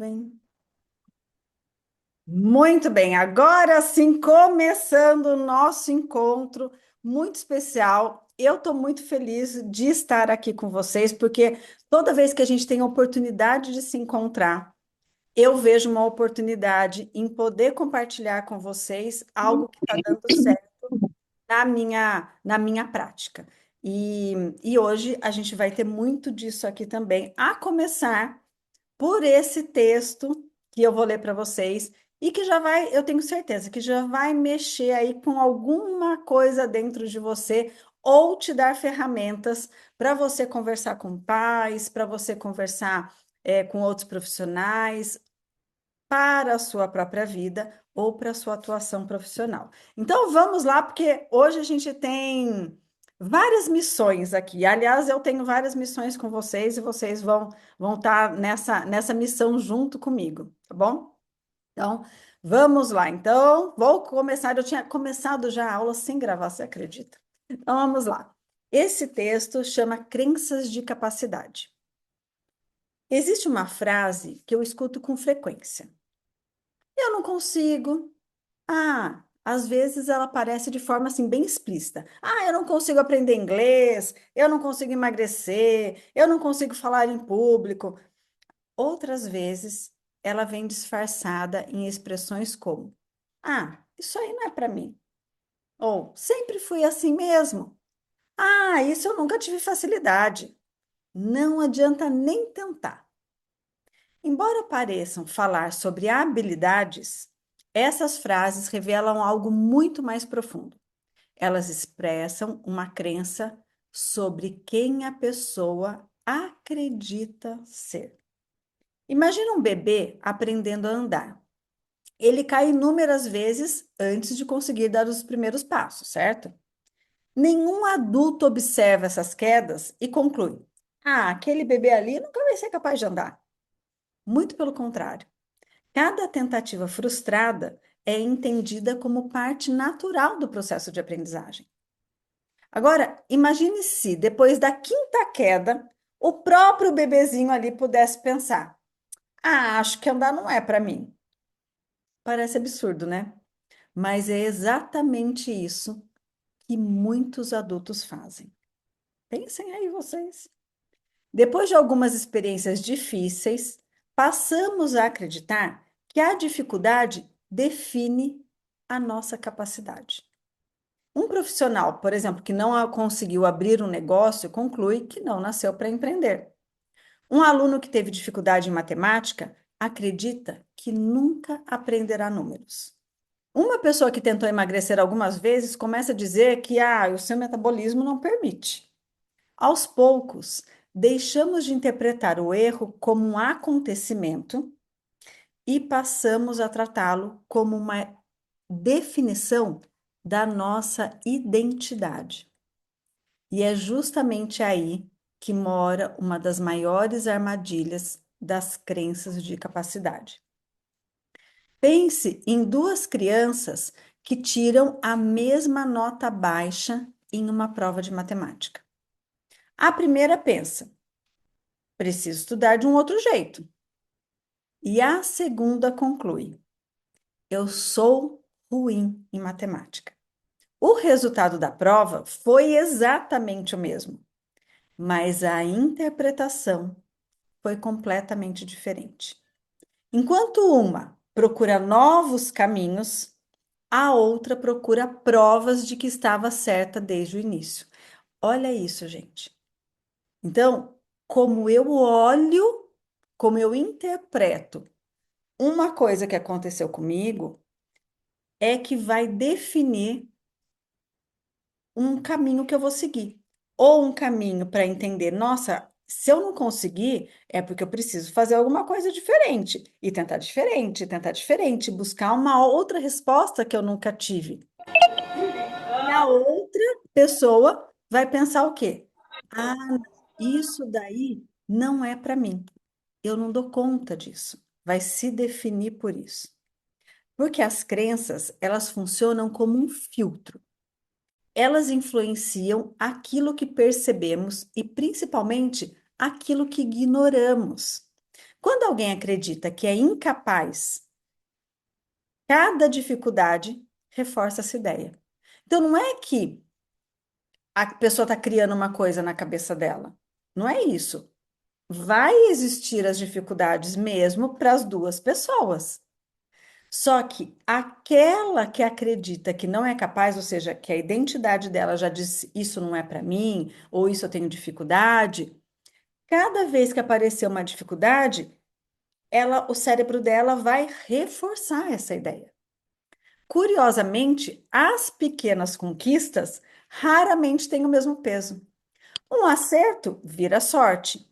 nuvem. Muito bem, agora sim, começando o nosso encontro muito especial. Eu estou muito feliz de estar aqui com vocês, porque toda vez que a gente tem a oportunidade de se encontrar, eu vejo uma oportunidade em poder compartilhar com vocês algo que está dando certo na minha prática. E hoje a gente vai ter muito disso aqui também, a começar por esse texto que eu vou ler para vocês e que já vai, eu tenho certeza que já vai mexer aí com alguma coisa dentro de você ou te dar ferramentas para você conversar com pais, para você conversar com outros profissionais, para a sua própria vida ou para a sua atuação profissional. Então vamos lá, porque hoje a gente tem várias missões aqui. Aliás, eu tenho várias missões com vocês e vocês vão estar nessa missão junto comigo, tá bom? Então, vamos lá. Então, vou começar. Eu tinha começado já a aula sem gravar, você acredita? Então, vamos lá. Esse texto chama Crenças de Capacidade. Existe uma frase que eu escuto com frequência. Eu não consigo. Às vezes ela aparece de forma assim bem explícita. Eu não consigo aprender inglês, eu não consigo emagrecer, eu não consigo falar em público. Outras vezes ela vem disfarçada em expressões como: isso aí não é para mim. Ou sempre fui assim mesmo. Isso eu nunca tive facilidade. Não adianta nem tentar. Embora pareçam falar sobre habilidades, essas frases revelam algo muito mais profundo. Elas expressam uma crença sobre quem a pessoa acredita ser. Imagina um bebê aprendendo a andar. Ele cai inúmeras vezes antes de conseguir dar os primeiros passos, certo? Nenhum adulto observa essas quedas e conclui: aquele bebê ali nunca vai ser capaz de andar. Muito pelo contrário. Cada tentativa frustrada é entendida como parte natural do processo de aprendizagem. Agora, imagine se, depois da quinta queda, o próprio bebezinho ali pudesse pensar: acho que andar não é para mim. Parece absurdo, né? Mas é exatamente isso que muitos adultos fazem. Pensem aí vocês. Depois de algumas experiências difíceis, passamos a acreditar que a dificuldade define a nossa capacidade. Um profissional, por exemplo, que não conseguiu abrir um negócio, conclui que não nasceu para empreender. Um aluno que teve dificuldade em matemática acredita que nunca aprenderá números. Uma pessoa que tentou emagrecer algumas vezes começa a dizer que o seu metabolismo não permite. Aos poucos, deixamos de interpretar o erro como um acontecimento e passamos a tratá-lo como uma definição da nossa identidade. E é justamente aí que mora uma das maiores armadilhas das crenças de capacidade. Pense em duas crianças que tiram a mesma nota baixa em uma prova de matemática. A primeira pensa: preciso estudar de um outro jeito. E a segunda conclui: eu sou ruim em matemática. O resultado da prova foi exatamente o mesmo, mas a interpretação foi completamente diferente. Enquanto uma procura novos caminhos, a outra procura provas de que estava certa desde o início. Olha isso, gente. Então, como eu olho, como eu interpreto uma coisa que aconteceu comigo, é que vai definir um caminho que eu vou seguir. Ou um caminho para entender, nossa, se eu não conseguir, é porque eu preciso fazer alguma coisa diferente. E tentar diferente, buscar uma outra resposta que eu nunca tive. E a outra pessoa vai pensar o quê? Não, isso daí não é para mim. Eu não dou conta disso. Vai se definir por isso. Porque as crenças, elas funcionam como um filtro. Elas influenciam aquilo que percebemos e principalmente aquilo que ignoramos. Quando alguém acredita que é incapaz, cada dificuldade reforça essa ideia. Então, não é que a pessoa está criando uma coisa na cabeça dela. Não é isso. Vai existir as dificuldades mesmo para as duas pessoas. Só que aquela que acredita que não é capaz, ou seja, que a identidade dela já diz isso não é para mim, ou isso eu tenho dificuldade, cada vez que aparecer uma dificuldade, ela, o cérebro dela vai reforçar essa ideia. Curiosamente, as pequenas conquistas raramente têm o mesmo peso. Um acerto vira sorte,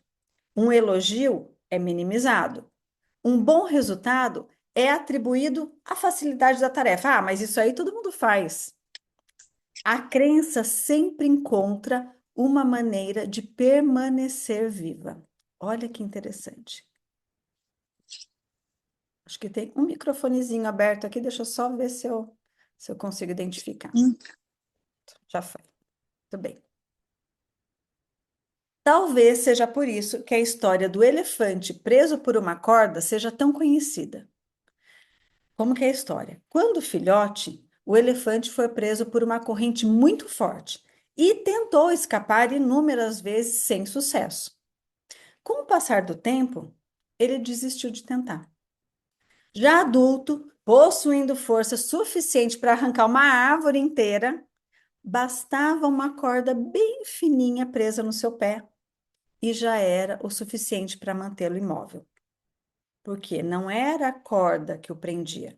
um elogio é minimizado. Um bom resultado é atribuído à facilidade da tarefa. Ah, mas isso aí todo mundo faz. A crença sempre encontra uma maneira de permanecer viva. Olha que interessante. Acho que tem um microfonezinho aberto aqui, deixa eu só ver se eu consigo identificar. Já foi. Tudo bem. Talvez seja por isso que a história do elefante preso por uma corda seja tão conhecida. Como que é a história? Quando filhote, o elefante foi preso por uma corrente muito forte e tentou escapar inúmeras vezes sem sucesso. Com o passar do tempo, ele desistiu de tentar. Já adulto, possuindo força suficiente para arrancar uma árvore inteira, bastava uma corda bem fininha presa no seu pé e já era o suficiente para mantê-lo imóvel. Porque não era a corda que o prendia,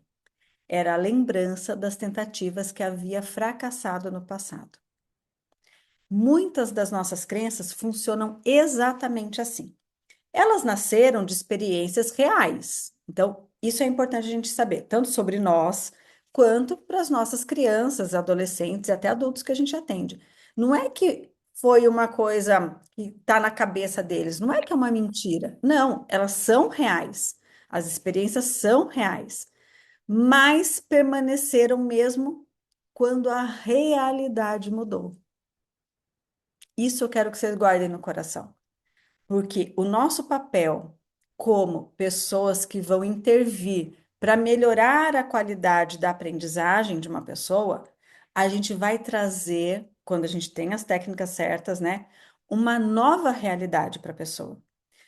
era a lembrança das tentativas que havia fracassado no passado. Muitas das nossas crenças funcionam exatamente assim. Elas nasceram de experiências reais. Então, isso é importante a gente saber, tanto sobre nós, quanto para as nossas crianças, adolescentes e até adultos que a gente atende. Não é que foi uma coisa que está na cabeça deles, não é que é uma mentira. Não, elas são reais. As experiências são reais, mas permaneceram mesmo quando a realidade mudou. Isso eu quero que vocês guardem no coração. Porque o nosso papel como pessoas que vão intervir para melhorar a qualidade da aprendizagem de uma pessoa, a gente vai trazer, quando a gente tem as técnicas certas, né, uma nova realidade para a pessoa.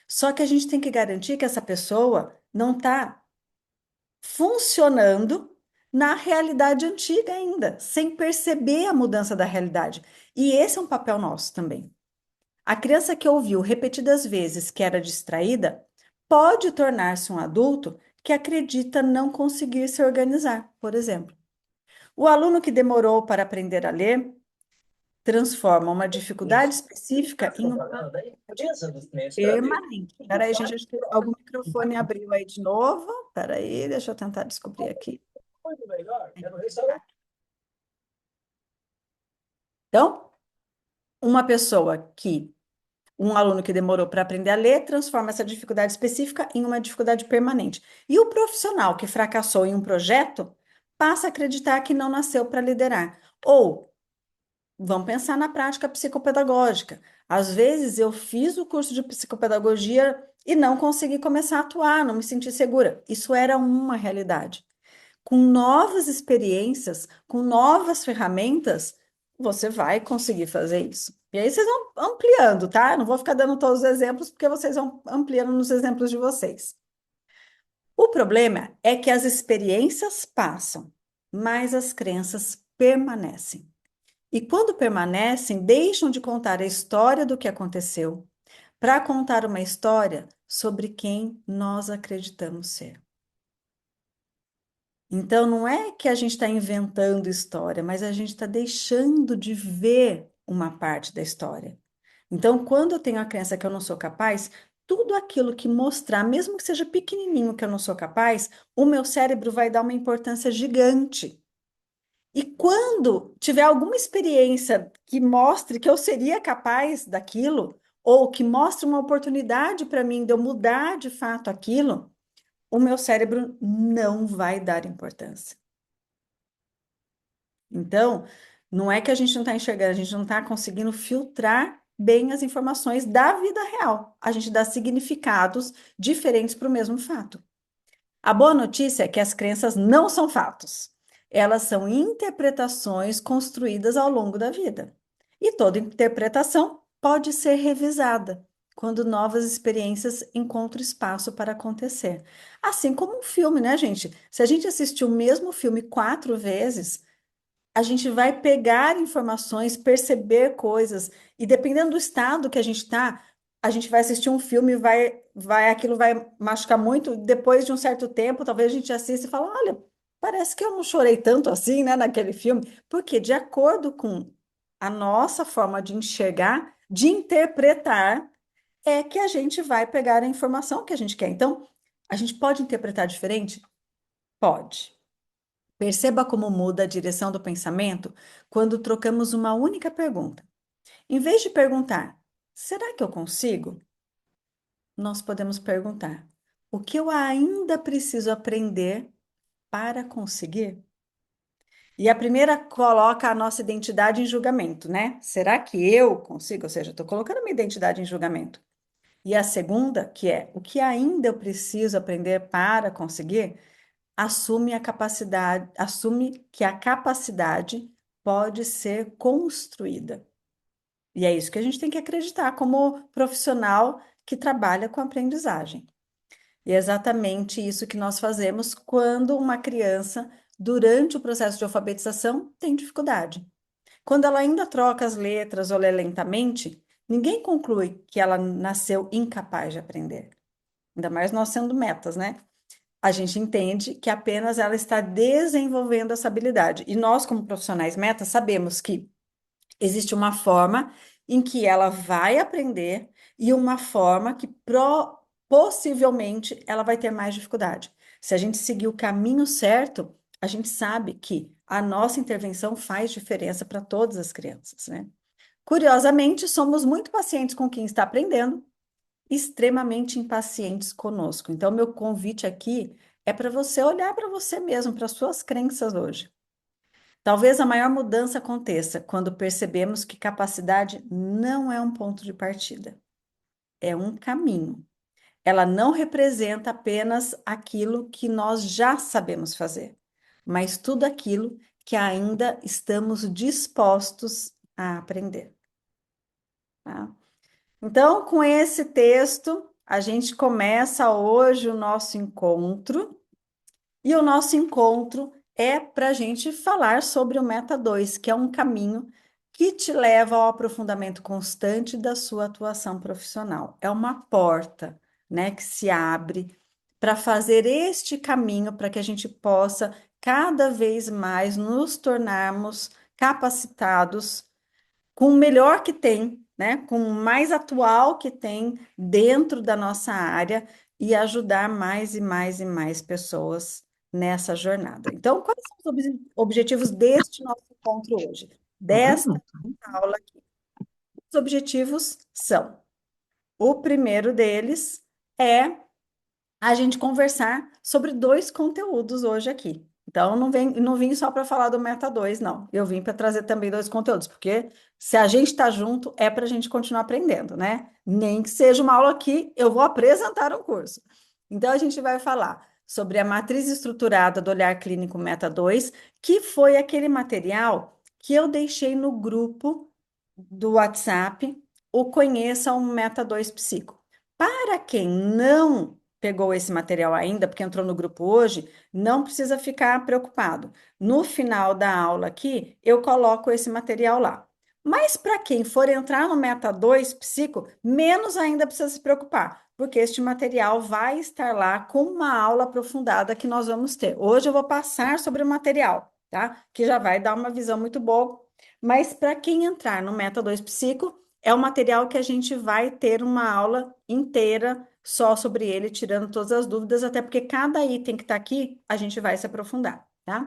Só que a gente tem que garantir que essa pessoa não está funcionando na realidade antiga ainda, sem perceber a mudança da realidade. E esse é um papel nosso também. A criança que ouviu repetidas vezes que era distraída pode tornar-se um adulto que acredita não conseguir se organizar, por exemplo. O aluno que demorou para aprender a ler transforma uma dificuldade específica em uma permanente. Espera aí, gente, acho que algum microfone abriu aí de novo. Espera aí, deixa eu tentar descobrir aqui. Então, uma pessoa que um aluno que demorou para aprender a ler transforma essa dificuldade específica em uma dificuldade permanente. E o profissional que fracassou em um projeto passa a acreditar que não nasceu para liderar. Ou vamos pensar na prática psicopedagógica. Às vezes eu fiz o curso de psicopedagogia e não consegui começar a atuar, não me senti segura. Isso era uma realidade. Com novas experiências, com novas ferramentas, você vai conseguir fazer isso. E aí vocês vão ampliando, tá? Não vou ficar dando todos os exemplos, porque vocês vão ampliando nos exemplos de vocês. O problema é que as experiências passam, mas as crenças permanecem. E quando permanecem, deixam de contar a história do que aconteceu para contar uma história sobre quem nós acreditamos ser. Então, não é que a gente está inventando história, mas a gente está deixando de ver uma parte da história. Então, quando eu tenho a crença que eu não sou capaz, tudo aquilo que mostrar, mesmo que seja pequenininho que eu não sou capaz, o meu cérebro vai dar uma importância gigante. E quando tiver alguma experiência que mostre que eu seria capaz daquilo, ou que mostre uma oportunidade para mim de eu mudar de fato aquilo, o meu cérebro não vai dar importância. Então, não é que a gente não está enxergando, a gente não está conseguindo filtrar bem as informações da vida real. A gente dá significados diferentes para o mesmo fato. A boa notícia é que as crenças não são fatos. Elas são interpretações construídas ao longo da vida. E toda interpretação pode ser revisada quando novas experiências encontram espaço para acontecer. Assim como um filme, né, gente? Se a gente assistir o mesmo filme 4 vezes, a gente vai pegar informações, perceber coisas, e dependendo do estado que a gente está, a gente vai assistir um filme, aquilo vai machucar muito. Depois de um certo tempo, talvez a gente assista e fala, olha, parece que eu não chorei tanto assim, né, naquele filme, porque de acordo com a nossa forma de enxergar, de interpretar, é que a gente vai pegar a informação que a gente quer. Então, a gente pode interpretar diferente? Pode. Perceba como muda a direção do pensamento quando trocamos uma única pergunta. Em vez de perguntar, será que eu consigo? Nós podemos perguntar, o que eu ainda preciso aprender para conseguir? E a primeira coloca a nossa identidade em julgamento, né? Será que eu consigo? Ou seja, estou colocando a minha identidade em julgamento. E a segunda, que é o que ainda eu preciso aprender para conseguir, assume que a capacidade pode ser construída. E é isso que a gente tem que acreditar como profissional que trabalha com aprendizagem. E é exatamente isso que nós fazemos quando uma criança, durante o processo de alfabetização, tem dificuldade. Quando ela ainda troca as letras ou lê lentamente, ninguém conclui que ela nasceu incapaz de aprender. Ainda mais nós sendo metas, né? A gente entende que apenas ela está desenvolvendo essa habilidade. E nós, como profissionais metas, sabemos que existe uma forma em que ela vai aprender e uma forma que possivelmente ela vai ter mais dificuldade. Se a gente seguir o caminho certo, a gente sabe que a nossa intervenção faz diferença para todas as crianças, né? Curiosamente, somos muito pacientes com quem está aprendendo, extremamente impacientes conosco. Então, meu convite aqui é para você olhar para você mesmo, para suas crenças hoje. Talvez a maior mudança aconteça quando percebemos que capacidade não é um ponto de partida, é um caminho. Ela não representa apenas aquilo que nós já sabemos fazer, mas tudo aquilo que ainda estamos dispostos a aprender, tá? Então, com esse texto, a gente começa hoje o nosso encontro. E o nosso encontro é para a gente falar sobre o Meta 2, que é um caminho que te leva ao aprofundamento constante da sua atuação profissional. É uma porta, né, que se abre para fazer este caminho para que a gente possa cada vez mais nos tornarmos capacitados com o melhor que tem, né? Com o mais atual que tem dentro da nossa área e ajudar mais e mais e mais pessoas nessa jornada. Então, quais são os objetivos deste nosso encontro hoje? Desta Uhum. aula aqui. Os objetivos são: o primeiro deles é a gente conversar sobre dois conteúdos hoje aqui. Então, não vim só para falar do Meta 2, não. Eu vim para trazer também dois conteúdos, porque se a gente está junto, é para a gente continuar aprendendo, né? Nem que seja uma aula aqui, eu vou apresentar um curso. Então, a gente vai falar sobre a matriz estruturada do Olhar Clínico Meta 2, que foi aquele material que eu deixei no grupo do WhatsApp, o Conheça um Meta 2 Psico. Para quem não pegou esse material ainda, porque entrou no grupo hoje, não precisa ficar preocupado. No final da aula aqui, eu coloco esse material lá. Mas para quem for entrar no Meta 2 Psico, menos ainda precisa se preocupar, porque este material vai estar lá com uma aula aprofundada que nós vamos ter. Hoje eu vou passar sobre o material, tá? Que já vai dar uma visão muito boa. Mas para quem entrar no Meta 2 Psico, é um material que a gente vai ter uma aula inteira só sobre ele, tirando todas as dúvidas, até porque cada item que está aqui, a gente vai se aprofundar, tá?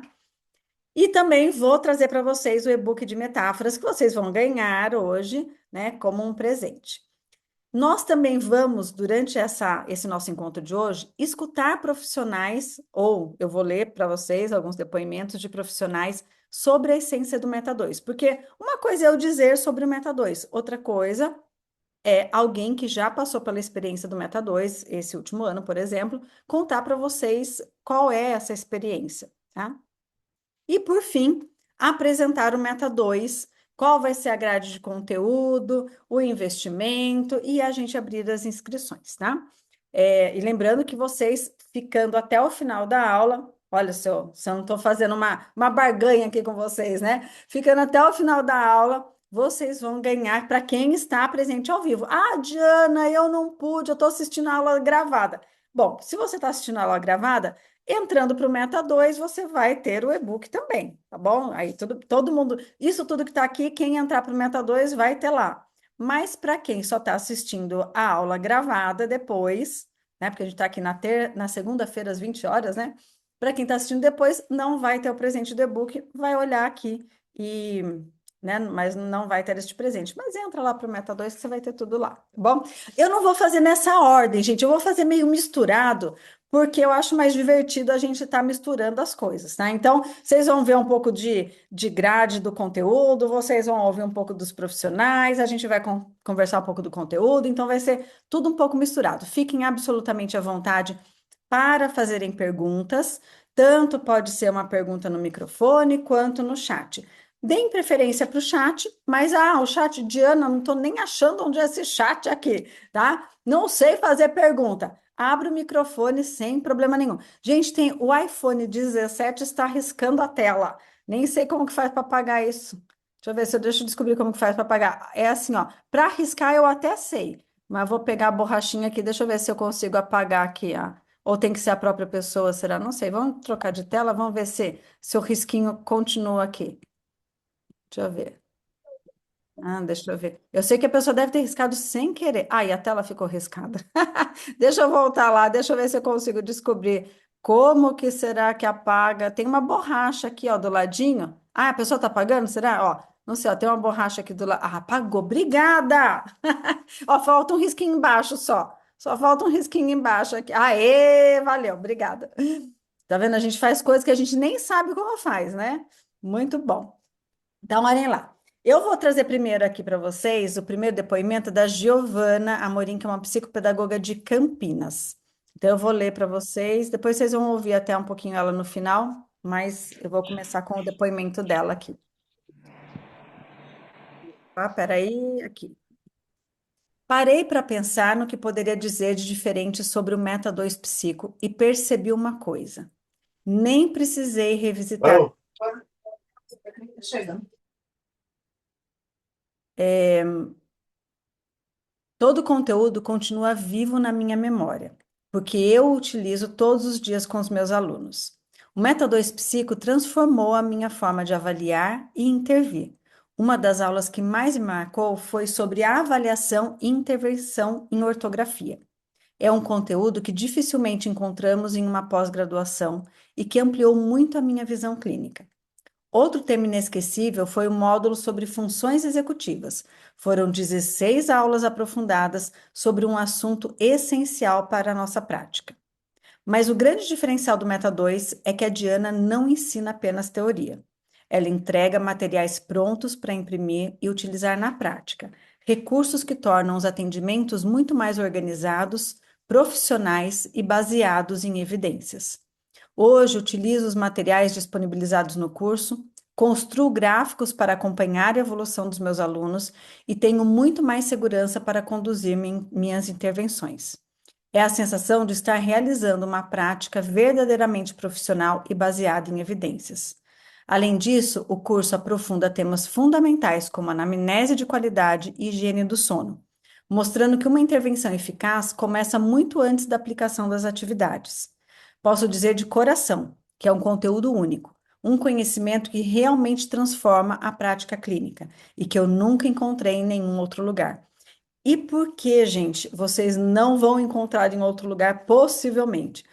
E também vou trazer para vocês o e-book de metáforas que vocês vão ganhar hoje, né, como um presente. Nós também vamos, durante esse nosso encontro de hoje, escutar profissionais, ou eu vou ler para vocês alguns depoimentos de profissionais sobre a essência do Meta 2, porque uma coisa é eu dizer sobre o Meta 2, outra coisa é alguém que já passou pela experiência do Meta 2, esse último ano, por exemplo, contar para vocês qual é essa experiência, tá? E, por fim, apresentar o Meta 2, qual vai ser a grade de conteúdo, o investimento e a gente abrir as inscrições, tá? E lembrando que vocês, ficando até o final da aula, olha, se eu não estou fazendo uma barganha aqui com vocês, né? Ficando até o final da aula, vocês vão ganhar para quem está presente ao vivo. Ah, Diana, eu não pude, eu estou assistindo a aula gravada. Bom, se você está assistindo a aula gravada, entrando para o Meta 2, você vai ter o e-book também, tá bom? Aí todo mundo, isso tudo que está aqui, quem entrar para o Meta 2 vai ter lá. Mas para quem só está assistindo a aula gravada depois, né? Porque a gente está aqui na segunda-feira às 20 horas, né? Para quem está assistindo depois, não vai ter o presente do e-book, vai olhar aqui e, né? Mas não vai ter este presente. Mas entra lá para o Meta 2 que você vai ter tudo lá, tá bom? Eu não vou fazer nessa ordem, gente, eu vou fazer meio misturado porque eu acho mais divertido a gente estar misturando as coisas, tá? Então, vocês vão ver um pouco de grade do conteúdo, vocês vão ouvir um pouco dos profissionais, a gente vai conversar um pouco do conteúdo, então vai ser tudo um pouco misturado. Fiquem absolutamente à vontade para fazerem perguntas, tanto pode ser uma pergunta no microfone quanto no chat. Deem preferência para o chat, mas o chat, Diana, não estou nem achando onde é esse chat aqui, tá? Não sei fazer pergunta. Abre o microfone sem problema nenhum. Gente, tem o iPhone 17 está riscando a tela. Nem sei como que faz para apagar isso. Deixa eu descobrir como que faz para apagar. É assim, ó, para riscar eu até sei, mas vou pegar a borrachinha aqui, deixa eu ver se eu consigo apagar aqui, ó. Ou tem que ser a própria pessoa, será? Não sei. Vamos trocar de tela, vamos ver se o risquinho continua aqui. Deixa eu ver. Deixa eu ver. Eu sei que a pessoa deve ter riscado sem querer. E a tela ficou riscada. Deixa eu voltar lá, deixa eu ver se eu consigo descobrir como que será que apaga. Tem uma borracha aqui, ó, do ladinho. A pessoa tá apagando, será? Ó, não sei, ó, tem uma borracha aqui do lado. Apagou. Obrigada! Ó, falta um risquinho embaixo só. Só falta um risquinho embaixo aqui. Aê, valeu, obrigada. Tá vendo? A gente faz coisas que a gente nem sabe como faz, né? Muito bom. Então, olhem lá. Eu vou trazer primeiro aqui para vocês o primeiro depoimento da Giovana Amorim, que é uma psicopedagoga de Campinas. Então, eu vou ler para vocês, depois vocês vão ouvir até um pouquinho ela no final, mas eu vou começar com o depoimento dela aqui. Peraí, aqui. Parei para pensar no que poderia dizer de diferente sobre o Meta 2 Psico e percebi uma coisa. Nem precisei revisitar. Oh, Todo o conteúdo continua vivo na minha memória, porque eu o utilizo todos os dias com os meus alunos. O Meta 2 Psico transformou a minha forma de avaliar e intervir. Uma das aulas que mais me marcou foi sobre a avaliação e intervenção em ortografia. É um conteúdo que dificilmente encontramos em uma pós-graduação e que ampliou muito a minha visão clínica. Outro tema inesquecível foi o módulo sobre funções executivas. Foram 16 aulas aprofundadas sobre um assunto essencial para a nossa prática. Mas o grande diferencial do Meta 2 é que a Diana não ensina apenas teoria. Ela entrega materiais prontos para imprimir e utilizar na prática, recursos que tornam os atendimentos muito mais organizados, profissionais e baseados em evidências. Hoje, utilizo os materiais disponibilizados no curso, construo gráficos para acompanhar a evolução dos meus alunos e tenho muito mais segurança para conduzir minhas intervenções. É a sensação de estar realizando uma prática verdadeiramente profissional e baseada em evidências. Além disso, o curso aprofunda temas fundamentais como anamnese de qualidade e higiene do sono, mostrando que uma intervenção eficaz começa muito antes da aplicação das atividades. Posso dizer de coração que é um conteúdo único, um conhecimento que realmente transforma a prática clínica e que eu nunca encontrei em nenhum outro lugar. E por que, gente, vocês não vão encontrar em outro lugar, possivelmente?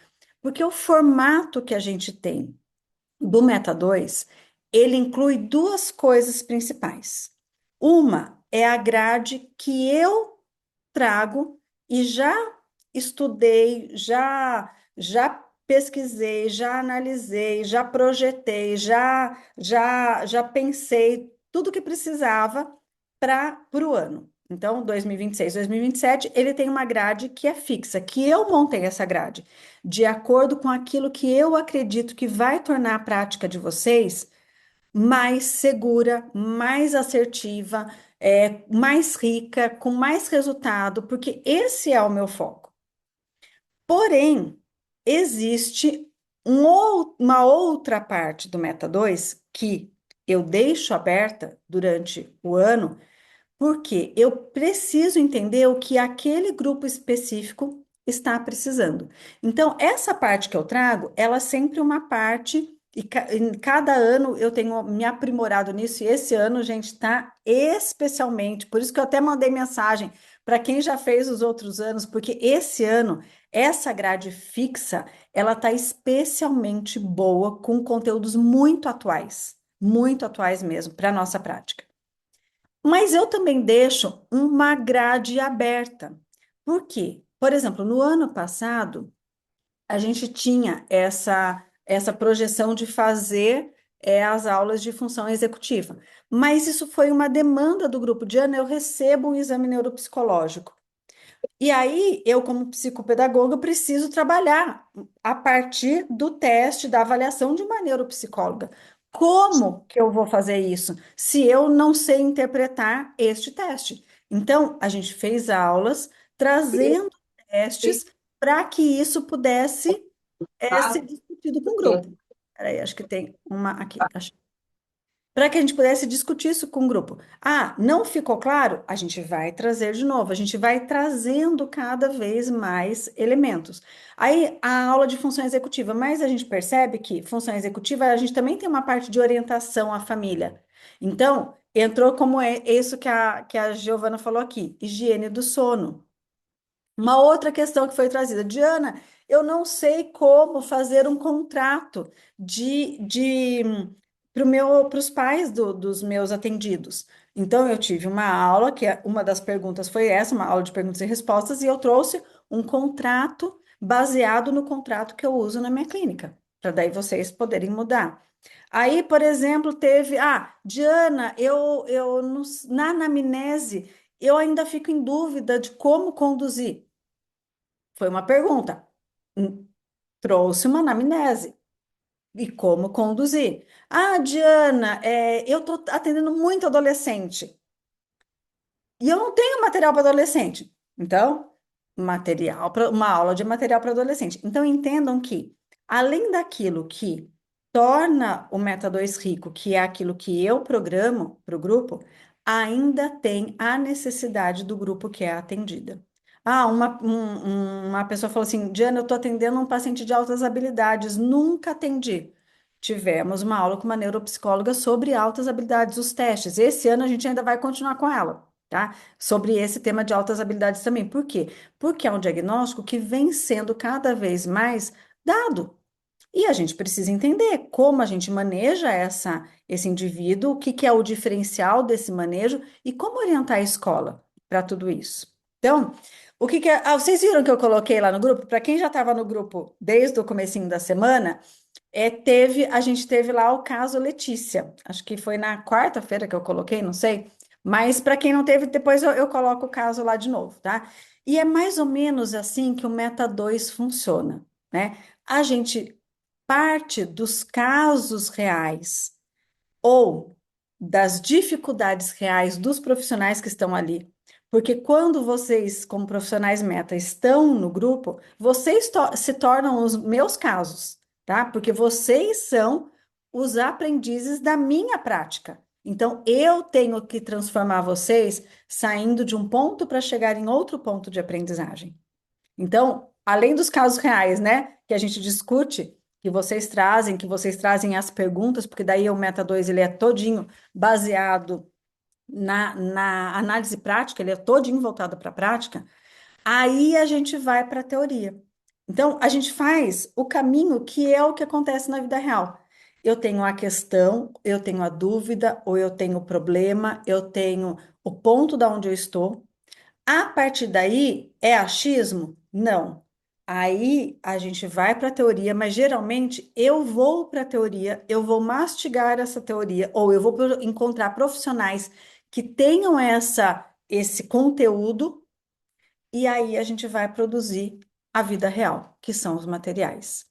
Porque o formato que a gente tem do Meta 2, ele inclui duas coisas principais. Uma é a grade que eu trago e já estudei, já pesquisei, já analisei, já projetei, já pensei tudo que precisava para o ano. Então, 2026, 2027, ele tem uma grade que é fixa, que eu montei essa grade, de acordo com aquilo que eu acredito que vai tornar a prática de vocês mais segura, mais assertiva, mais rica, com mais resultado, porque esse é o meu foco. Porém, existe uma outra parte do Meta 2 que eu deixo aberta durante o ano, porque eu preciso entender o que aquele grupo específico está precisando. Então, essa parte que eu trago, ela é sempre uma parte, e em cada ano eu tenho me aprimorado nisso, e esse ano, gente, está especialmente, por isso que eu até mandei mensagem para quem já fez os outros anos, porque esse ano, essa grade fixa, ela está especialmente boa, com conteúdos muito atuais mesmo, para a nossa prática. Mas eu também deixo uma grade aberta. Por quê? Por exemplo, no ano passado, a gente tinha essa projeção de fazer as aulas de função executiva. Mas isso foi uma demanda do grupo. Diana, eu recebo um exame neuropsicológico. E aí, eu, como psicopedagoga, preciso trabalhar a partir do teste, da avaliação de uma neuropsicóloga. Como que eu vou fazer isso se eu não sei interpretar este teste? Então, a gente fez aulas trazendo testes para que isso pudesse ser discutido com o grupo. Peraí, acho que tem uma aqui. Para que a gente pudesse discutir isso com o grupo. Ah, não ficou claro? A gente vai trazer de novo, a gente vai trazendo cada vez mais elementos. Aí, a aula de função executiva, mas a gente percebe que função executiva, a gente também tem uma parte de orientação à família. Então, entrou como é isso que a Giovana falou aqui, higiene do sono. Uma outra questão que foi trazida, Diana, eu não sei como fazer um contrato de para os pais dos meus atendidos. Então, eu tive uma aula, uma das perguntas foi essa, uma aula de perguntas e respostas, e eu trouxe um contrato baseado no contrato que eu uso na minha clínica, para daí vocês poderem mudar. Aí, por exemplo, teve, Diana, na anamnese, eu ainda fico em dúvida de como conduzir. Foi uma pergunta. Hum, Trouxe uma anamnese. E como conduzir? Ah, Diana, eu estou atendendo muito adolescente. E eu não tenho material para adolescente. Então, uma aula de material para adolescente. Então, entendam que, além daquilo que torna o Meta 2 rico, que é aquilo que eu programo para o grupo, ainda tem a necessidade do grupo que é atendida. Uma pessoa falou assim: Diana, eu estou atendendo um paciente de altas habilidades, nunca atendi. Tivemos uma aula com uma neuropsicóloga sobre altas habilidades, os testes. Esse ano a gente ainda vai continuar com ela, tá? Sobre esse tema de altas habilidades também. Por quê? Porque é um diagnóstico que vem sendo cada vez mais dado. E a gente precisa entender como a gente maneja esse indivíduo, o que, que é o diferencial desse manejo e como orientar a escola para tudo isso. Então, o que, que é. Vocês viram que eu coloquei lá no grupo? Para quem já estava no grupo desde o comecinho da semana, a gente teve lá o caso Letícia. Acho que foi na quarta-feira que eu coloquei, não sei. Mas para quem não teve, depois eu coloco o caso lá de novo, tá? E é mais ou menos assim que o Meta 2 funciona, né? A gente parte dos casos reais ou das dificuldades reais dos profissionais que estão ali. Porque quando vocês, como profissionais meta, estão no grupo, vocês se tornam os meus casos, tá? Porque vocês são os aprendizes da minha prática. Então, eu tenho que transformar vocês saindo de um ponto para chegar em outro ponto de aprendizagem. Então, além dos casos reais, né, que a gente discute, que vocês trazem as perguntas, porque daí o Meta 2 ele é todinho baseado na análise prática, ele é todinho voltado para a prática, aí a gente vai para a teoria. Então, a gente faz o caminho que é o que acontece na vida real. Eu tenho a questão, eu tenho a dúvida, ou eu tenho o problema, eu tenho o ponto da onde eu estou. A partir daí, é achismo? Não. Aí a gente vai para a teoria, mas geralmente eu vou para a teoria, eu vou mastigar essa teoria, ou eu vou encontrar profissionais que tenham esse conteúdo, e aí a gente vai produzir a vida real, que são os materiais.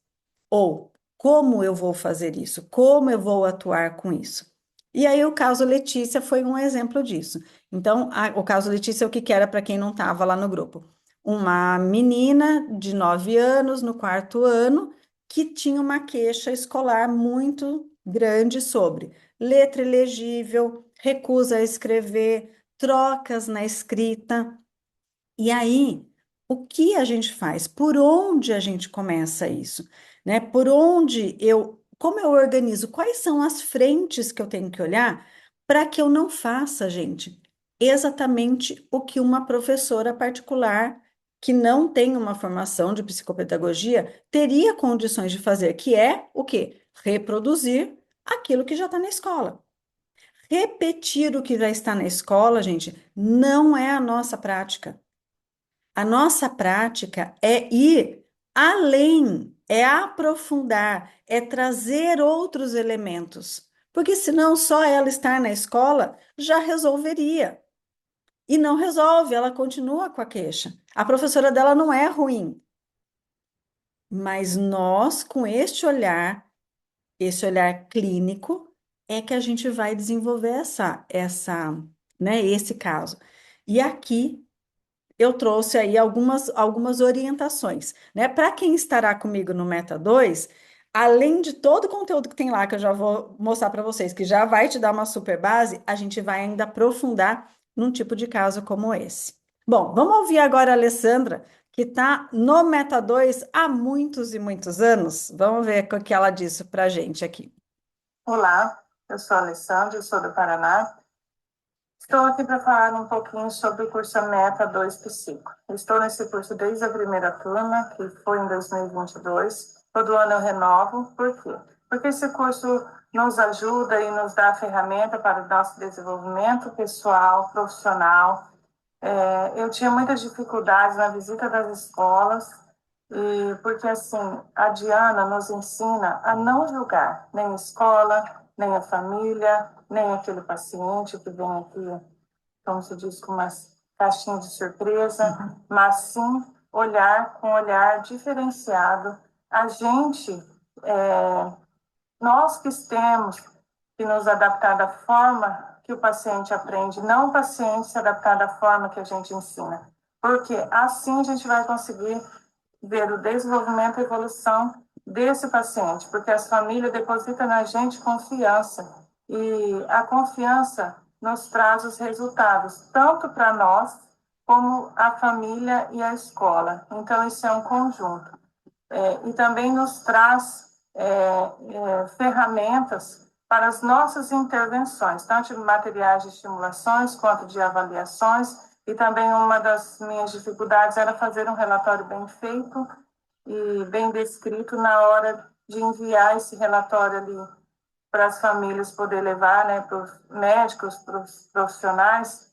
Ou como eu vou fazer isso? Como eu vou atuar com isso? E aí o caso Letícia foi um exemplo disso. Então, o caso Letícia, o que que era para quem não estava lá no grupo? Uma menina de 9 anos, no quarto ano, que tinha uma queixa escolar muito grande sobre letra ilegível, recusa a escrever, trocas na escrita. E aí, o que a gente faz? Por onde a gente começa isso? Né? Como eu organizo? Quais são as frentes que eu tenho que olhar para que eu não faça, gente, exatamente o que uma professora particular que não tem uma formação de psicopedagogia teria condições de fazer, que é o quê? Reproduzir aquilo que já está na escola. Repetir o que já está na escola, gente, não é a nossa prática. A nossa prática é ir além, é aprofundar, é trazer outros elementos. Porque senão só ela estar na escola já resolveria. E não resolve, ela continua com a queixa. A professora dela não é ruim, mas nós, com esse olhar clínico, é que a gente vai desenvolver esse caso. E aqui eu trouxe aí algumas orientações, né? Para quem estará comigo no Meta 2, além de todo o conteúdo que tem lá, que eu já vou mostrar para vocês, que já vai te dar uma super base, a gente vai ainda aprofundar num tipo de caso como esse. Bom, vamos ouvir agora a Alessandra, que está no Meta 2 há muitos e muitos anos. Vamos ver o que ela disse para a gente aqui. Olá, eu sou a Alessandra, eu sou do Paraná. Estou aqui para falar um pouquinho sobre o curso Meta 2 Psico. Estou nesse curso desde a primeira turma, que foi em 2022. Todo ano eu renovo. Por quê? Porque esse curso nos ajuda e nos dá a ferramenta para o nosso desenvolvimento pessoal, profissional. Eu tinha muitas dificuldades na visita das escolas, e porque assim, a Diana nos ensina a não julgar nem a escola, nem a família, nem aquele paciente que vem aqui, como se diz, com umas caixinhas de surpresa, mas sim olhar com um olhar diferenciado. A gente, é, nós que temos que nos adaptar da forma que o paciente aprende, não o paciente se adaptar da forma que a gente ensina. Porque assim a gente vai conseguir ver o desenvolvimento e evolução desse paciente, porque as famílias depositam na gente confiança e a confiança nos traz os resultados, tanto para nós como a família e a escola. Então, isso é um conjunto. E também nos traz ferramentas para as nossas intervenções, tanto de materiais de estimulações quanto de avaliações. E também uma das minhas dificuldades era fazer um relatório bem feito e bem descrito na hora de enviar esse relatório ali para as famílias poder levar, né, para os médicos, para os profissionais.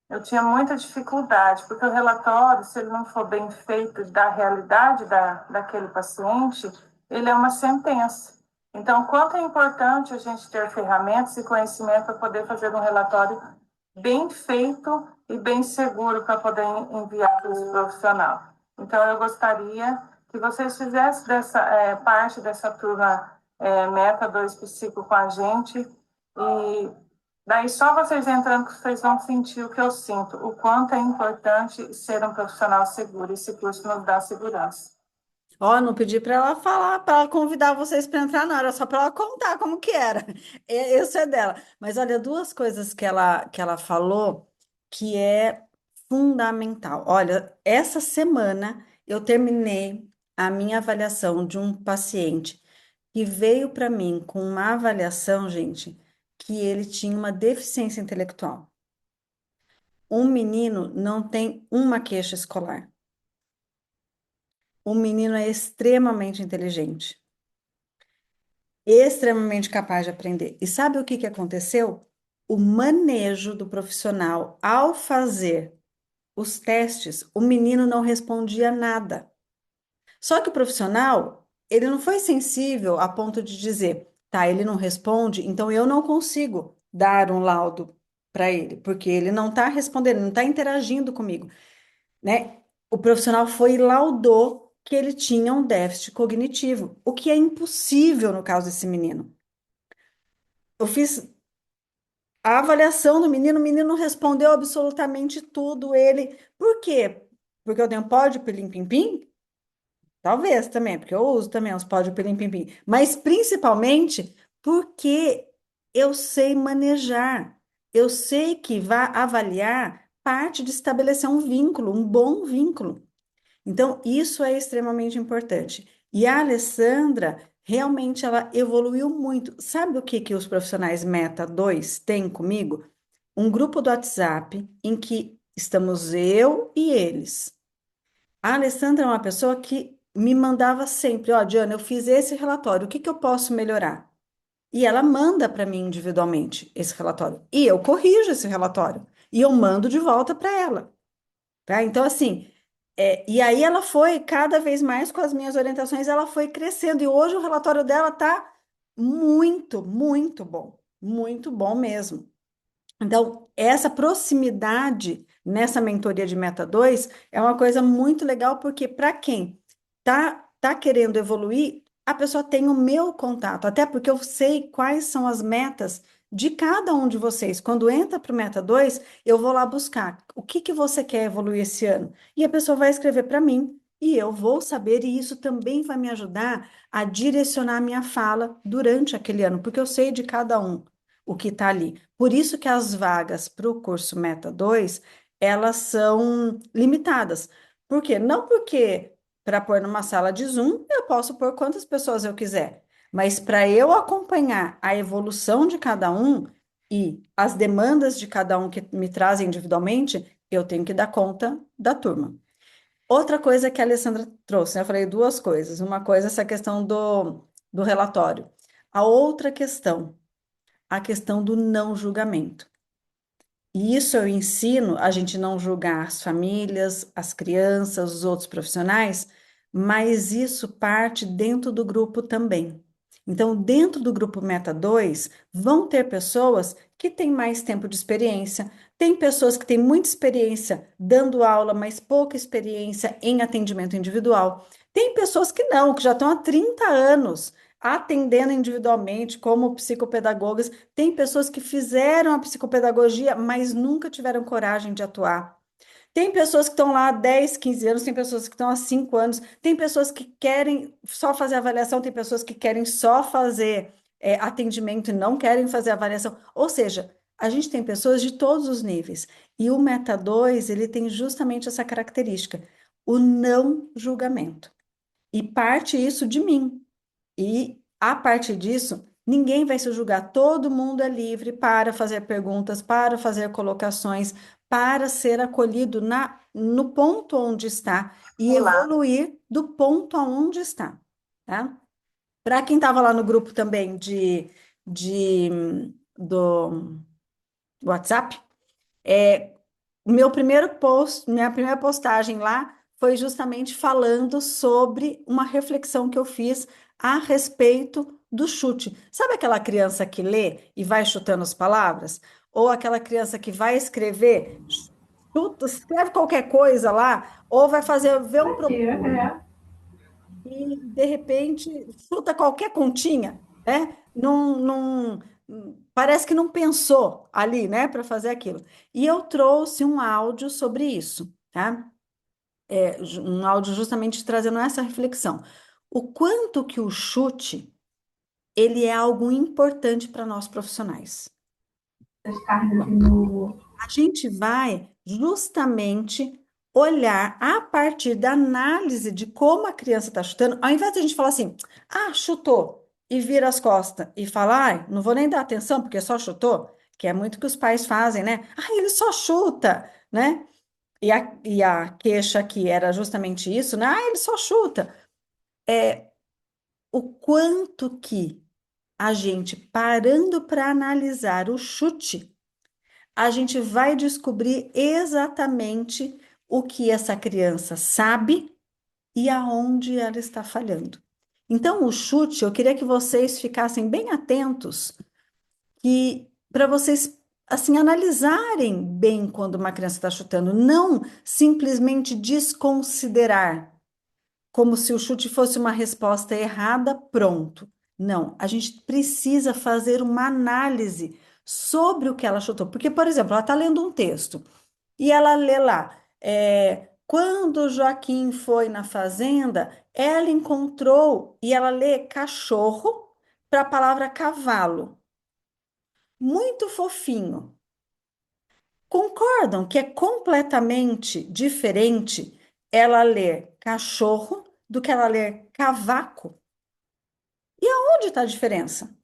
Eu tinha muita dificuldade, porque o relatório, se ele não for bem feito da realidade daquele paciente, ele é uma sentença. Então, quanto é importante a gente ter ferramentas e conhecimento para poder fazer um relatório bem feito e bem seguro para poder enviar para os profissionais. Então, eu gostaria que vocês fizessem parte dessa turma Meta 2 Psico com a gente e daí só vocês entrando que vocês vão sentir o que eu sinto, o quanto é importante ser um profissional seguro. Esse curso nos dá segurança. Ó, não pedi para ela falar, para ela convidar vocês para entrar, não, era só para ela contar como que era. Isso é dela. Mas olha, duas coisas que ela falou que é fundamental. Olha, essa semana eu terminei a minha avaliação de um paciente que veio para mim com uma avaliação, gente, que ele tinha uma deficiência intelectual. Um menino não tem uma queixa escolar. O menino é extremamente inteligente, extremamente capaz de aprender. E sabe o que que aconteceu? O manejo do profissional ao fazer. os testes, o menino não respondia nada. Só que o profissional, ele não foi sensível a ponto de dizer, tá, ele não responde, então eu não consigo dar um laudo para ele, porque ele não está respondendo, não está interagindo comigo, né? O profissional foi e laudou que ele tinha um déficit cognitivo, o que é impossível no caso desse menino. Eu fiz a avaliação do menino, o menino respondeu absolutamente tudo, ele. Por quê? Porque eu tenho pódio, pilim, pim, pim? Talvez também, porque eu uso também os pódio, pilim, pim, pim. Mas principalmente porque eu sei manejar. Eu sei que vai avaliar parte de estabelecer um vínculo, um bom vínculo. Então, isso é extremamente importante. E a Alessandra, realmente, ela evoluiu muito. Sabe o que que os profissionais Meta 2 têm comigo? Um grupo do WhatsApp em que estamos eu e eles. A Alessandra é uma pessoa que me mandava sempre, ó, Diana, eu fiz esse relatório, o que que eu posso melhorar? E ela manda para mim individualmente esse relatório. E eu corrijo esse relatório. E eu mando de volta para ela. Tá? Então, assim, e aí ela foi cada vez mais com as minhas orientações, ela foi crescendo. E hoje o relatório dela tá muito, muito bom mesmo. Então, essa proximidade nessa mentoria de Meta 2 é uma coisa muito legal, porque para quem tá querendo evoluir, a pessoa tem o meu contato, até porque eu sei quais são as metas de cada um de vocês. Quando entra para o Meta 2 eu vou lá buscar o que que você quer evoluir esse ano. E a pessoa vai escrever para mim, e eu vou saber, e isso também vai me ajudar a direcionar a minha fala durante aquele ano, porque eu sei de cada um o que está ali. Por isso que as vagas para o curso Meta 2 elas são limitadas. Por quê? Não porque para pôr numa sala de Zoom eu posso pôr quantas pessoas eu quiser, mas para eu acompanhar a evolução de cada um e as demandas de cada um que me trazem individualmente, eu tenho que dar conta da turma. Outra coisa que a Alessandra trouxe, né? Eu falei duas coisas. Uma coisa, essa questão do relatório. A outra questão, a questão do não julgamento. E isso eu ensino a gente não julgar as famílias, as crianças, os outros profissionais, mas isso parte dentro do grupo também. Então, dentro do grupo Meta 2, vão ter pessoas que têm mais tempo de experiência, tem pessoas que têm muita experiência dando aula, mas pouca experiência em atendimento individual. Tem pessoas que não, que já estão há 30 anos atendendo individualmente como psicopedagogas. Tem pessoas que fizeram a psicopedagogia, mas nunca tiveram coragem de atuar. Tem pessoas que estão lá há 10, 15 anos, tem pessoas que estão há 5 anos, tem pessoas que querem só fazer avaliação, tem pessoas que querem só fazer atendimento e não querem fazer avaliação. Ou seja, a gente tem pessoas de todos os níveis. E o Meta 2, ele tem justamente essa característica, o não julgamento. E parte isso de mim. E a partir disso, ninguém vai se julgar. Todo mundo é livre para fazer perguntas, para fazer colocações, para ser acolhido no ponto onde está e Olá. evoluir do ponto aonde está, tá? Para quem estava lá no grupo também de, do WhatsApp, meu primeiro post, minha primeira postagem lá foi justamente falando sobre uma reflexão que eu fiz a respeito do chute. Sabe aquela criança que lê e vai chutando as palavras? Ou aquela criança que vai escrever, chuta, escreve qualquer coisa lá, ou vai fazer ver um Aqui, problema é. e de repente chuta qualquer continha, né? Parece que não pensou ali, né, para fazer aquilo. E eu trouxe um áudio sobre isso, tá? Um áudio justamente trazendo essa reflexão. O quanto que o chute, ele é algo importante para nós profissionais. Descarga aqui no. A gente vai justamente olhar a partir da análise de como a criança está chutando, ao invés de a gente falar assim, ah, chutou, e vira as costas e falar, ai, não vou nem dar atenção porque só chutou, que é muito que os pais fazem, né? Ah, ele só chuta, né? E a queixa aqui era justamente isso, né? Ah, ele só chuta. O quanto que a gente parando para analisar o chute a gente vai descobrir exatamente. o que essa criança sabe e aonde ela está falhando. Então, o chute, eu queria que vocês ficassem bem atentos e para vocês assim analisarem bem quando uma criança está chutando, não simplesmente desconsiderar como se o chute fosse uma resposta errada, pronto. Não, a gente precisa fazer uma análise sobre o que ela chutou. Porque, por exemplo, ela está lendo um texto e ela lê lá, quando Joaquim foi na fazenda, ela encontrou, e ela lê cachorro para a palavra cavalo. Muito fofinho. Concordam que é completamente diferente ela ler cachorro do que ela ler cavaco? Onde está a diferença?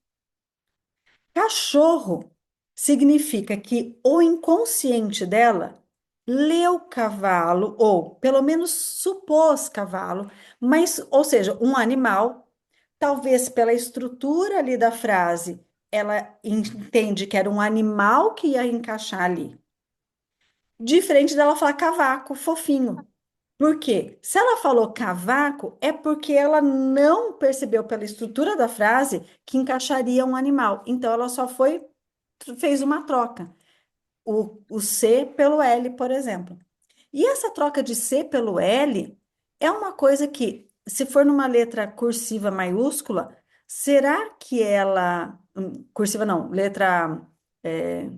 Cachorro significa que o inconsciente dela leu cavalo, ou pelo menos supôs cavalo, mas, ou seja, um animal, talvez pela estrutura ali da frase, ela entende que era um animal que ia encaixar ali. Diferente dela falar cavaco, fofinho. Por quê? Se ela falou cavaco, é porque ela não percebeu pela estrutura da frase que encaixaria um animal. Então, ela só foi, fez uma troca. O C pelo L, por exemplo. E essa troca de C pelo L é uma coisa que, se for numa letra cursiva maiúscula, será que ela. Cursiva não, letra. é,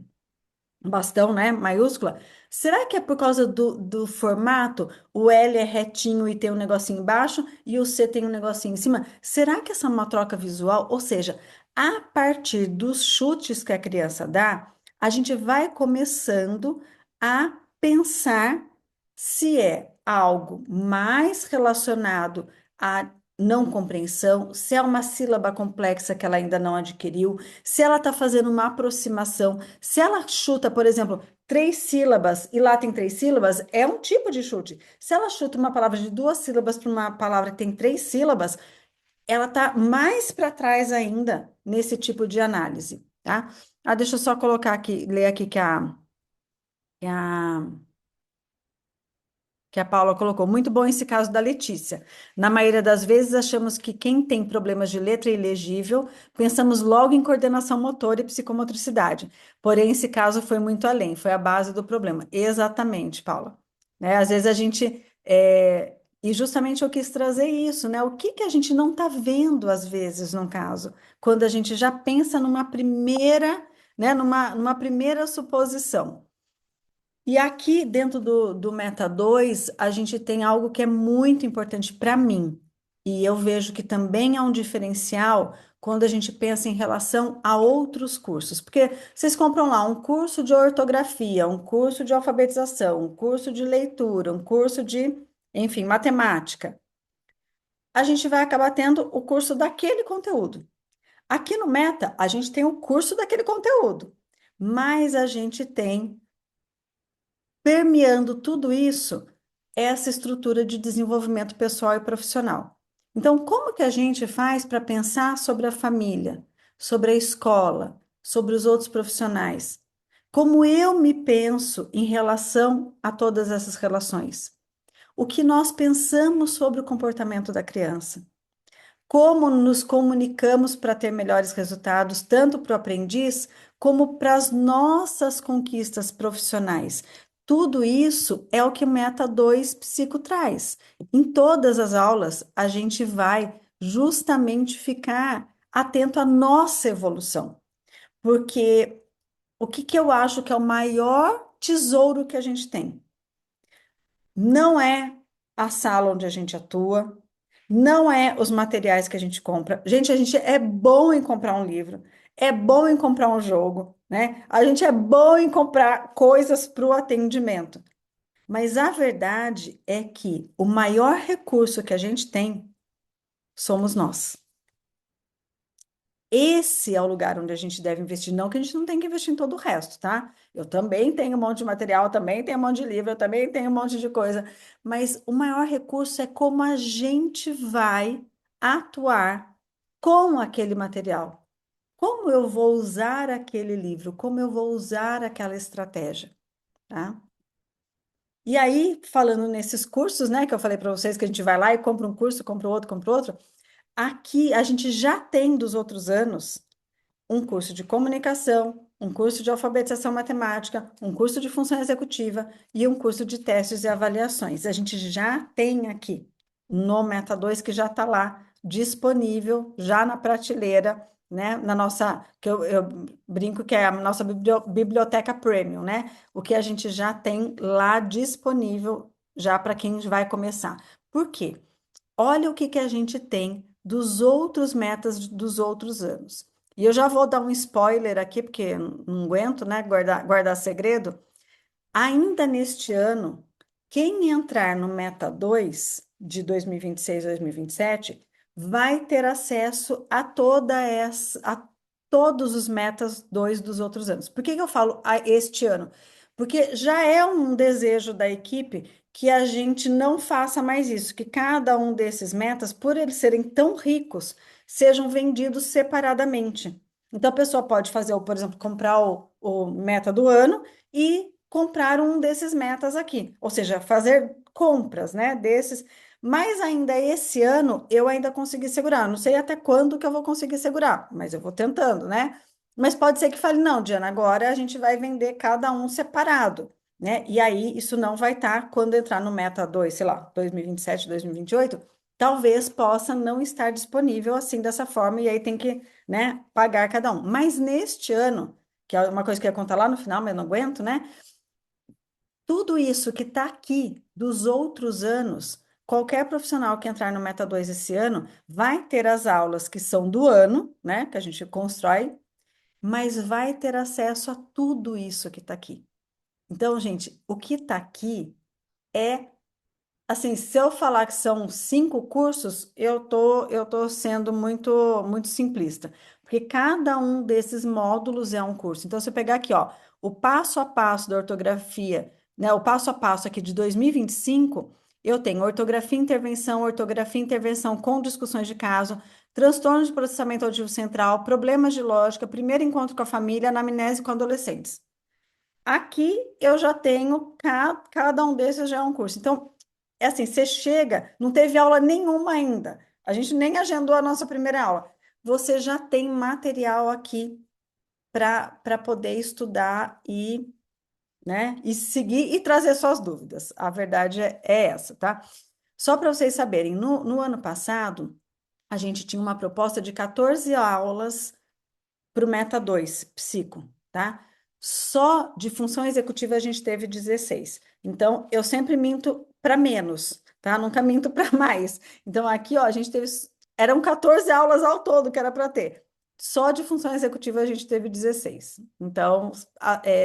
Bastão, né? Maiúscula. Será que é por causa do formato? O L é retinho e tem um negocinho embaixo e o C tem um negocinho em cima? Será que essa é uma troca visual? Ou seja, a partir dos chutes que a criança dá, a gente vai começando a pensar se é algo mais relacionado à não compreensão, se é uma sílaba complexa que ela ainda não adquiriu, se ela está fazendo uma aproximação. Se ela chuta, por exemplo, 3 sílabas e lá tem 3 sílabas, é um tipo de chute. Se ela chuta uma palavra de 2 sílabas para uma palavra que tem 3 sílabas, ela está mais para trás ainda nesse tipo de análise, tá? Ah, deixa eu só colocar aqui, ler aqui que a que a Paula colocou. Muito bom esse caso da Letícia. Na maioria das vezes, achamos que quem tem problemas de letra ilegível, pensamos logo em coordenação motora e psicomotricidade. Porém, esse caso foi muito além, foi a base do problema. Exatamente, Paula. Né? Às vezes a gente. E justamente eu quis trazer isso, né? O que que a gente não está vendo, às vezes, num caso, quando a gente já pensa numa primeira, né, numa primeira suposição. E aqui dentro do Meta 2 a gente tem algo que é muito importante para mim. E eu vejo que também é um diferencial quando a gente pensa em relação a outros cursos. Porque vocês compram lá um curso de ortografia, um curso de alfabetização, um curso de leitura, um curso de, enfim, matemática. A gente vai acabar tendo o curso daquele conteúdo. Aqui no Meta, a gente tem o curso daquele conteúdo, mas a gente tem permeando tudo isso, essa estrutura de desenvolvimento pessoal e profissional. Então, como que a gente faz para pensar sobre a família, sobre a escola, sobre os outros profissionais? Como eu me penso em relação a todas essas relações? O que nós pensamos sobre o comportamento da criança? Como nos comunicamos para ter melhores resultados, tanto para o aprendiz como para as nossas conquistas profissionais. Tudo isso é o que o Meta 2 Psico traz. Em todas as aulas, a gente vai justamente ficar atento à nossa evolução, porque o que que eu acho que é o maior tesouro que a gente tem? Não é a sala onde a gente atua, não é os materiais que a gente compra. Gente, a gente é bom em comprar um livro, é bom em comprar um jogo, né? A gente é bom em comprar coisas para o atendimento. Mas a verdade é que o maior recurso que a gente tem somos nós. Esse é o lugar onde a gente deve investir, não que a gente não tem que investir em todo o resto, tá? Eu também tenho um monte de material, também tenho um monte de livro, eu também tenho um monte de coisa, mas o maior recurso é como a gente vai atuar com aquele material. Como eu vou usar aquele livro, como eu vou usar aquela estratégia, tá? E aí, falando nesses cursos, né, que eu falei para vocês que a gente vai lá e compra um curso, compra outro, aqui a gente já tem dos outros anos um curso de comunicação, um curso de alfabetização matemática, um curso de função executiva e um curso de testes e avaliações. A gente já tem aqui no Meta 2 que já está lá disponível, já na prateleira, né? Na nossa, que eu brinco que é a nossa biblioteca premium, né? O que a gente já tem lá disponível já para quem vai começar. Por quê? Olha o que que a gente tem dos outros metas dos outros anos. E eu já vou dar um spoiler aqui, porque não aguento, né, guardar segredo. Ainda neste ano, quem entrar no Meta 2 de 2026 a 2027 vai ter acesso a a todos os Metas 2 dos outros anos. Por que que eu falo a este ano? Porque já é um desejo da equipe que a gente não faça mais isso, que cada um desses metas, por eles serem tão ricos, sejam vendidos separadamente. Então, a pessoa pode fazer, por exemplo, comprar o meta do ano e comprar um desses metas aqui, ou seja, fazer compras, né, desses. Mas ainda esse ano eu ainda consegui segurar. Não sei até quando que eu vou conseguir segurar, mas eu vou tentando, né? Mas pode ser que fale, não, Diana, agora a gente vai vender cada um separado, né? E aí isso não vai estar quando entrar no Meta 2, sei lá, 2027, 2028, talvez possa não estar disponível assim dessa forma, e aí tem que, né, pagar cada um. Mas neste ano, que é uma coisa que eu ia contar lá no final, mas não aguento, né? Tudo isso que está aqui dos outros anos, qualquer profissional que entrar no Meta 2 esse ano vai ter as aulas que são do ano, né, que a gente constrói, mas vai ter acesso a tudo isso que está aqui. Então, gente, o que está aqui é assim, se eu falar que são 5 cursos, eu tô sendo muito simplista, porque cada um desses módulos é um curso. Então, se eu pegar aqui, ó, o passo a passo da ortografia, né, o passo a passo aqui de 2025, eu tenho ortografia e intervenção com discussões de caso, transtorno de processamento auditivo central, problemas de lógica, primeiro encontro com a família, anamnese com adolescentes. Aqui eu já tenho, cada um desses já é um curso. Então, é assim, você chega, não teve aula nenhuma ainda. A gente nem agendou a nossa primeira aula. Você já tem material aqui para poder estudar e, né, e seguir e trazer suas dúvidas. A verdade é essa, tá? Só para vocês saberem, no ano passado, a gente tinha uma proposta de 14 aulas para o Meta 2 Psico, tá? Só de função executiva a gente teve 16. Então, eu sempre minto para menos, tá? Nunca minto para mais. Então, aqui, ó, a gente teve. Eram 14 aulas ao todo que era para ter. Só de função executiva a gente teve 16. Então,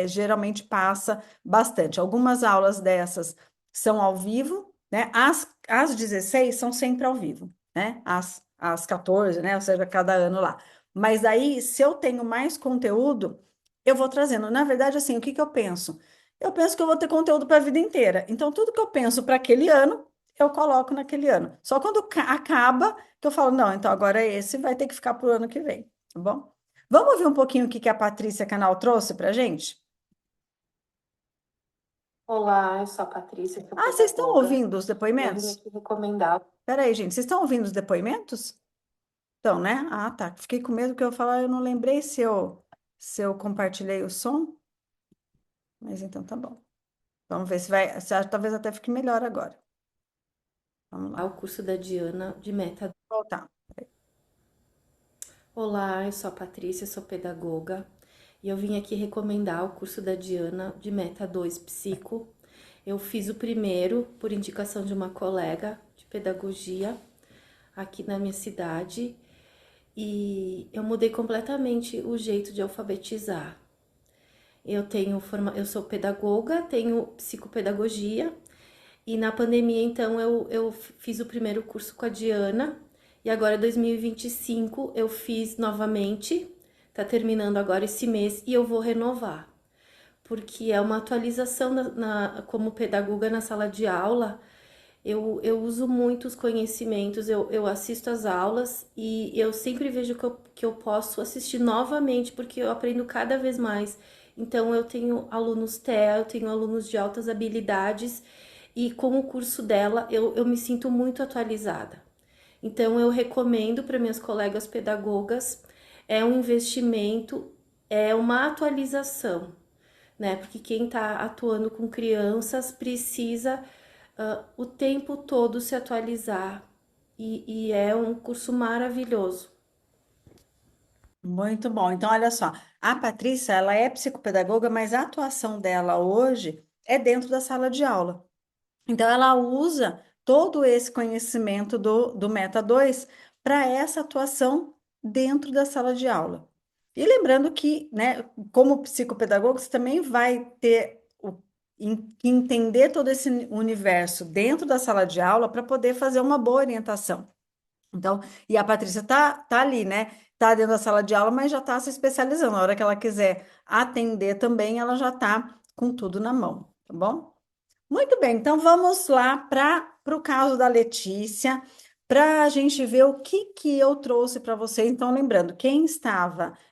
geralmente passa bastante. Algumas aulas dessas são ao vivo, né? As 16 são sempre ao vivo, né? As 14, né? Ou seja, cada ano lá. Mas aí, se eu tenho mais conteúdo, eu vou trazendo. Na verdade, assim, o que que eu penso? Eu penso que eu vou ter conteúdo para a vida inteira. Então, tudo que eu penso para aquele ano, eu coloco naquele ano. Só quando acaba que eu falo, não, então agora esse vai ter que ficar para o ano que vem, tá bom? Vamos ver um pouquinho o que que a Patrícia Canal trouxe para gente? Olá, eu sou a Patrícia, sou Ah, vocês estão pedagoga. ouvindo os E eu vim depoimentos? aqui recomendar. Peraí, gente, vocês estão ouvindo os depoimentos? Então, né? Ah, tá. Fiquei com medo que eu falar, eu não lembrei se eu compartilhei o som, mas então tá bom. Vamos ver se vai, talvez até fique melhor agora. Vamos lá. O curso da Diana de Meta. Voltar. Olá, eu sou a Patrícia, sou pedagoga e eu vim aqui recomendar o curso da Diana de Meta 2 Psico. Eu fiz o primeiro por indicação de uma colega de pedagogia aqui na minha cidade e eu mudei completamente o jeito de alfabetizar. Eu sou pedagoga, tenho psicopedagogia e na pandemia, então, eu fiz o primeiro curso com a Diana. E agora, 2025, eu fiz novamente. Tá terminando agora esse mês e eu vou renovar. Porque é uma atualização como pedagoga na sala de aula. Eu uso muito os conhecimentos, eu assisto as aulas e eu sempre vejo que eu posso assistir novamente, porque eu aprendo cada vez mais. Então eu tenho alunos TEA, eu tenho alunos de altas habilidades e com o curso dela eu me sinto muito atualizada. Então eu recomendo para minhas colegas pedagogas, é um investimento, é uma atualização, né? Porque quem está atuando com crianças precisa o tempo todo se atualizar e é um curso maravilhoso. Muito bom. Então, olha só, a Patrícia, ela é psicopedagoga, mas a atuação dela hoje é dentro da sala de aula. Então, ela usa todo esse conhecimento do Meta 2 para essa atuação dentro da sala de aula. E lembrando que, né, como psicopedagogo, você também vai ter que entender todo esse universo dentro da sala de aula para poder fazer uma boa orientação. Então, e a Patrícia tá ali, né? Tá dentro da sala de aula, mas já está se especializando. Na hora que ela quiser atender também, ela já está com tudo na mão, tá bom? Muito bem, então vamos lá para o caso da Letícia, para a gente ver o que que eu trouxe para vocês. Então, lembrando, quem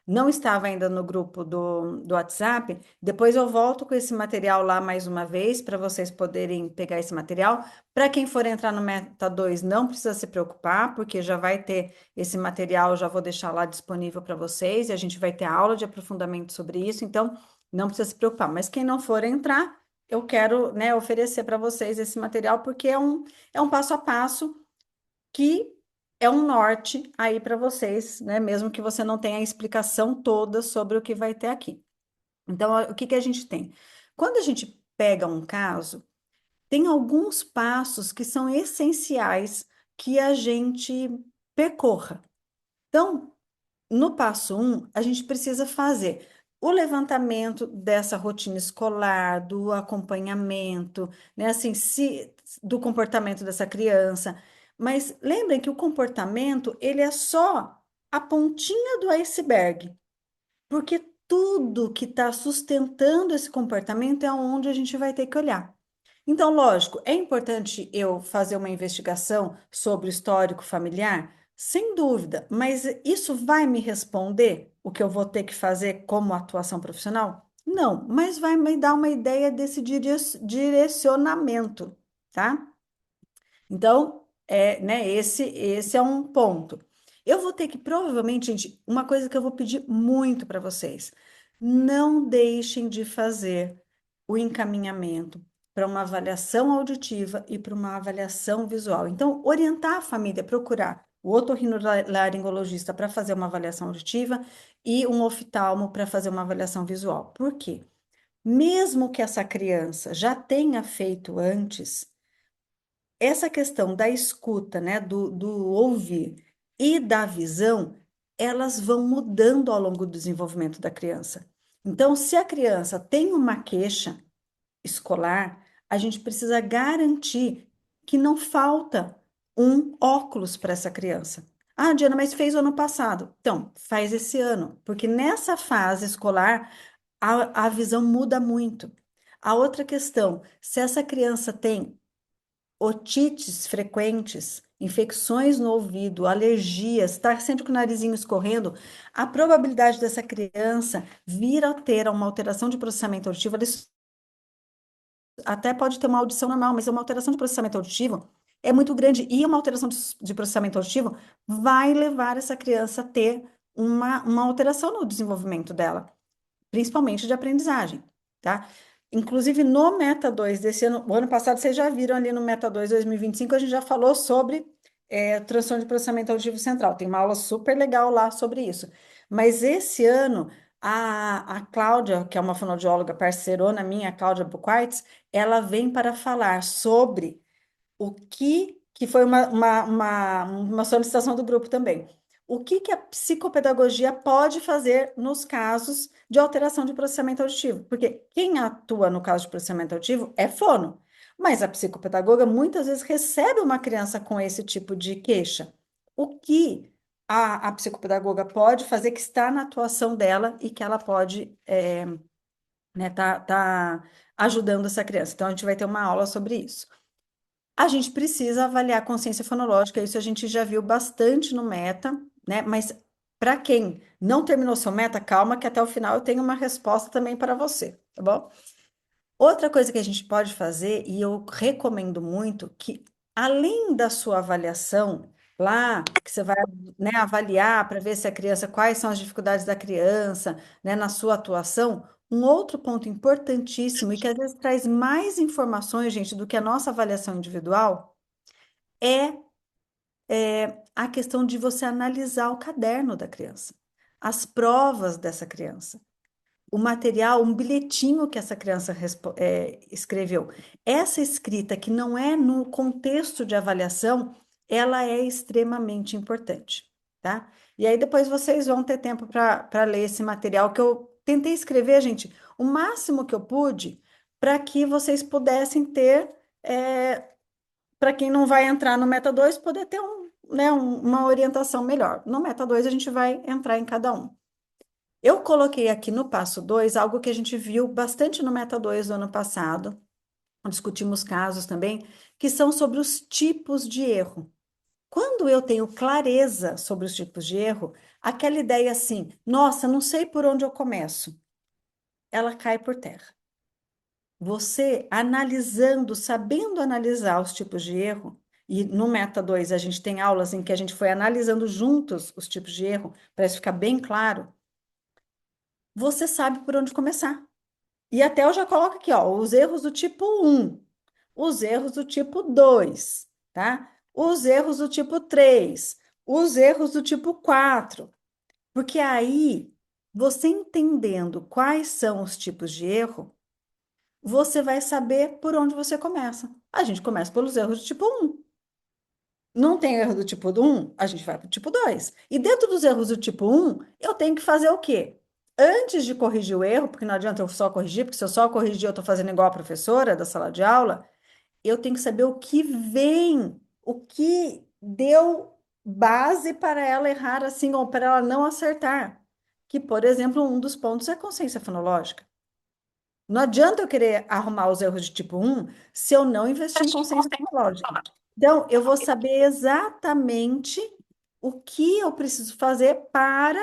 não estava ainda no grupo do WhatsApp, depois eu volto com esse material lá mais uma vez, para vocês poderem pegar esse material. Para quem for entrar no Meta 2, não precisa se preocupar, porque já vai ter esse material, já vou deixar lá disponível para vocês, e a gente vai ter aula de aprofundamento sobre isso, então não precisa se preocupar. Mas quem não for entrar, eu quero, né, oferecer para vocês esse material porque é um passo a passo que é um norte aí para vocês, né, mesmo que você não tenha a explicação toda sobre o que vai ter aqui. Então, o que que a gente tem? Quando a gente pega um caso, tem alguns passos que são essenciais que a gente percorra. Então, no passo um, a gente precisa fazer o levantamento dessa rotina escolar, do acompanhamento, né? Assim, do comportamento dessa criança. Mas lembrem que o comportamento, ele é só a pontinha do iceberg, porque tudo que está sustentando esse comportamento é onde a gente vai ter que olhar. Então, lógico, é importante eu fazer uma investigação sobre o histórico familiar? Sem dúvida, mas isso vai me responder o que eu vou ter que fazer como atuação profissional? Não, mas vai me dar uma ideia desse direcionamento, tá? Então, né, esse é um ponto. Eu vou ter que, provavelmente, gente, uma coisa que eu vou pedir muito para vocês: não deixem de fazer o encaminhamento para uma avaliação auditiva e para uma avaliação visual. Então, orientar a família a procurar o otorrinolaringologista para fazer uma avaliação auditiva e um oftalmo para fazer uma avaliação visual. Por quê? Mesmo que essa criança já tenha feito antes, essa questão da escuta, né, do ouvir e da visão, elas vão mudando ao longo do desenvolvimento da criança. Então, se a criança tem uma queixa escolar, a gente precisa garantir que não falta um óculos para essa criança. Ah, Diana, mas fez o ano passado. Então, faz esse ano, porque nessa fase escolar a visão muda muito. A outra questão, se essa criança tem otites frequentes, infecções no ouvido, alergias, estar sempre com o narizinho escorrendo, a probabilidade dessa criança vir a ter uma alteração de processamento auditivo, até pode ter uma audição normal, mas uma alteração de processamento auditivo é muito grande. E uma alteração de processamento auditivo vai levar essa criança a ter uma alteração no desenvolvimento dela, principalmente de aprendizagem, tá? Inclusive no Meta 2 desse ano, o ano passado vocês já viram ali no Meta 2 2025, a gente já falou sobre transtorno de processamento auditivo central. Tem uma aula super legal lá sobre isso. Mas esse ano, a Cláudia, que é uma fonoaudióloga parceirona minha, a Cláudia Buquartz, ela vem para falar sobre o que foi uma solicitação do grupo também. O que a psicopedagogia pode fazer nos casos de alteração de processamento auditivo? Porque quem atua no caso de processamento auditivo é fono, mas a psicopedagoga muitas vezes recebe uma criança com esse tipo de queixa. O que a psicopedagoga pode fazer que está na atuação dela e que ela pode, né, tá ajudando essa criança. Então, a gente vai ter uma aula sobre isso. A gente precisa avaliar a consciência fonológica, isso a gente já viu bastante no Meta, né? Mas para quem não terminou seu meta, calma, que até o final eu tenho uma resposta também para você, tá bom? Outra coisa que a gente pode fazer, e eu recomendo muito, que além da sua avaliação, lá, que você vai, né, avaliar para ver se a criança, quais são as dificuldades da criança, né, na sua atuação, um outro ponto importantíssimo e que às vezes traz mais informações, gente, do que a nossa avaliação individual, é a questão de você analisar o caderno da criança, as provas dessa criança, o material, um bilhetinho que essa criança escreveu. Essa escrita, que não é no contexto de avaliação, ela é extremamente importante, tá? E aí depois vocês vão ter tempo para ler esse material que eu tentei escrever, gente, o máximo que eu pude, para que vocês pudessem ter, para quem não vai entrar no Meta 2 poder ter uma orientação melhor. No Meta 2 a gente vai entrar em cada um. Eu coloquei aqui no passo 2 algo que a gente viu bastante no Meta 2 do ano passado, discutimos casos também, que são sobre os tipos de erro. Quando eu tenho clareza sobre os tipos de erro, aquela ideia assim, nossa, não sei por onde eu começo, ela cai por terra. Você analisando, sabendo analisar os tipos de erro, e no Meta 2 a gente tem aulas em que a gente foi analisando juntos os tipos de erro, para isso ficar bem claro, você sabe por onde começar. E até eu já coloco aqui, ó, os erros do tipo um, os erros do tipo 2, tá? Os erros do tipo 3, os erros do tipo 4. Porque aí, você entendendo quais são os tipos de erro, você vai saber por onde você começa. A gente começa pelos erros do tipo um. Não tem erro do tipo um, a gente vai para o tipo 2. E dentro dos erros do tipo um, eu tenho que fazer o quê? Antes de corrigir o erro, porque não adianta eu só corrigir, porque se eu só corrigir, eu estou fazendo igual a professora da sala de aula, eu tenho que saber o que vem, o que deu base para ela errar assim, ou para ela não acertar. Que, por exemplo, um dos pontos é a consciência fonológica. Não adianta eu querer arrumar os erros de tipo um se eu não investir em consciência fonológica. Então, eu vou saber exatamente o que eu preciso fazer para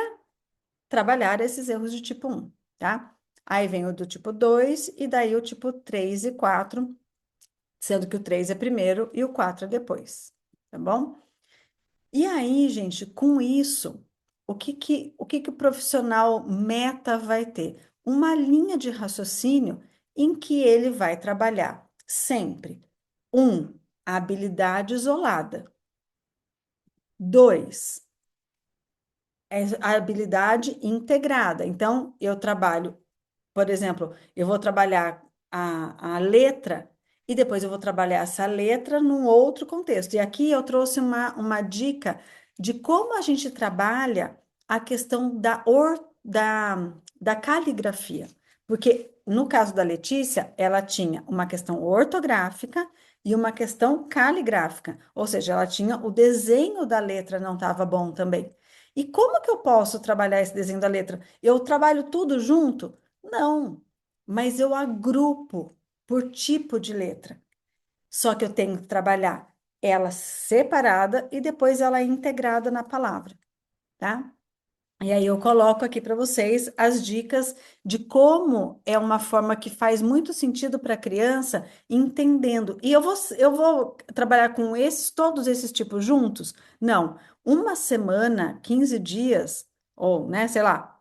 trabalhar esses erros de tipo um, tá? Aí vem o do tipo 2 e daí o tipo 3 e 4, sendo que o 3 é primeiro e o 4 é depois, tá bom? E aí, gente, com isso, o que que o profissional meta vai ter? Uma linha de raciocínio em que ele vai trabalhar sempre, um, a habilidade isolada. Dois, a habilidade integrada. Então, eu trabalho, por exemplo, eu vou trabalhar a letra e depois eu vou trabalhar essa letra num outro contexto. E aqui eu trouxe uma dica de como a gente trabalha a questão da caligrafia. Porque no caso da Letícia, ela tinha uma questão ortográfica e uma questão caligráfica. Ou seja, ela tinha o desenho da letra não estava bom também. E como que eu posso trabalhar esse desenho da letra? Eu trabalho tudo junto? Não, mas eu agrupo por tipo de letra. Só que eu tenho que trabalhar ela separada e depois ela integrada na palavra, tá? E aí eu coloco aqui para vocês as dicas de como é uma forma que faz muito sentido para a criança entendendo. E eu vou trabalhar com todos esses tipos juntos? Não, uma semana, 15 dias, ou, né, sei lá,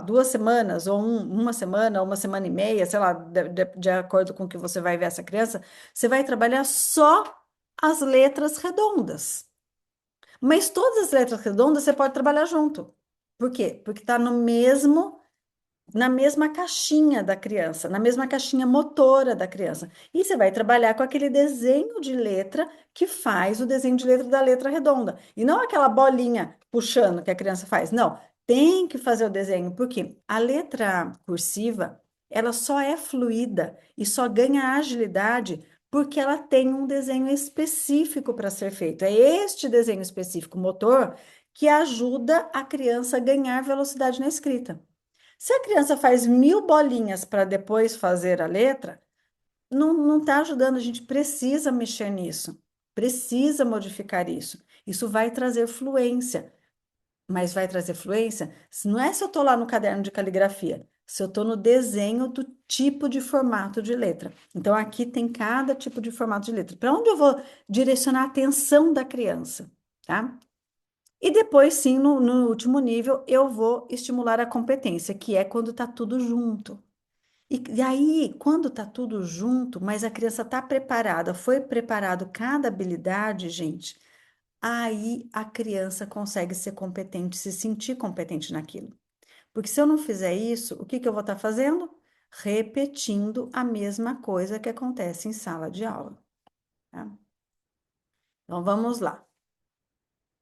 2 semanas, ou uma semana, ou uma semana e meia, sei lá, de acordo com o que você vai ver essa criança, você vai trabalhar só as letras redondas. Mas todas as letras redondas você pode trabalhar junto. Por quê? Porque está no mesmo, na mesma caixinha da criança, na mesma caixinha motora da criança. E você vai trabalhar com aquele desenho de letra que faz o desenho de letra da letra redonda. E não aquela bolinha puxando que a criança faz. Não, tem que fazer o desenho, porque a letra cursiva, ela só é fluida e só ganha agilidade porque ela tem um desenho específico para ser feito. É este desenho específico motor que ajuda a criança a ganhar velocidade na escrita. Se a criança faz 1.000 bolinhas para depois fazer a letra, não está ajudando. A gente precisa mexer nisso, precisa modificar isso. Isso vai trazer fluência. mas vai trazer fluência, não é se eu estou lá no caderno de caligrafia, se eu estou no desenho do tipo de formato de letra. Então, aqui tem cada tipo de formato de letra. Para onde eu vou direcionar a atenção da criança, tá? E depois, sim, no último nível, eu vou estimular a competência, que é quando está tudo junto. E aí, quando está tudo junto, mas a criança está preparada, foi preparado cada habilidade, gente, aí a criança consegue ser competente, se sentir competente naquilo. Porque se eu não fizer isso, o que que eu vou estar fazendo? Repetindo a mesma coisa que acontece em sala de aula, tá? Então vamos lá.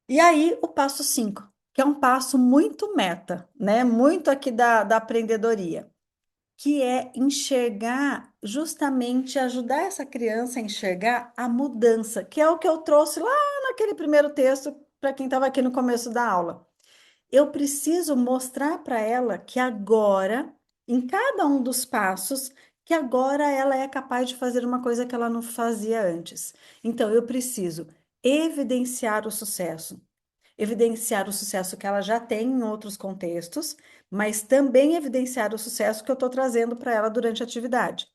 E aí, o passo 5, que é um passo muito meta, né? Muito aqui da aprendedoria, que é enxergar, justamente ajudar essa criança a enxergar a mudança, que é o que eu trouxe lá naquele primeiro texto para quem estava aqui no começo da aula. Eu preciso mostrar para ela que agora, em cada um dos passos, que agora ela é capaz de fazer uma coisa que ela não fazia antes. Então, eu preciso evidenciar o sucesso que ela já tem em outros contextos, mas também evidenciar o sucesso que eu estou trazendo para ela durante a atividade.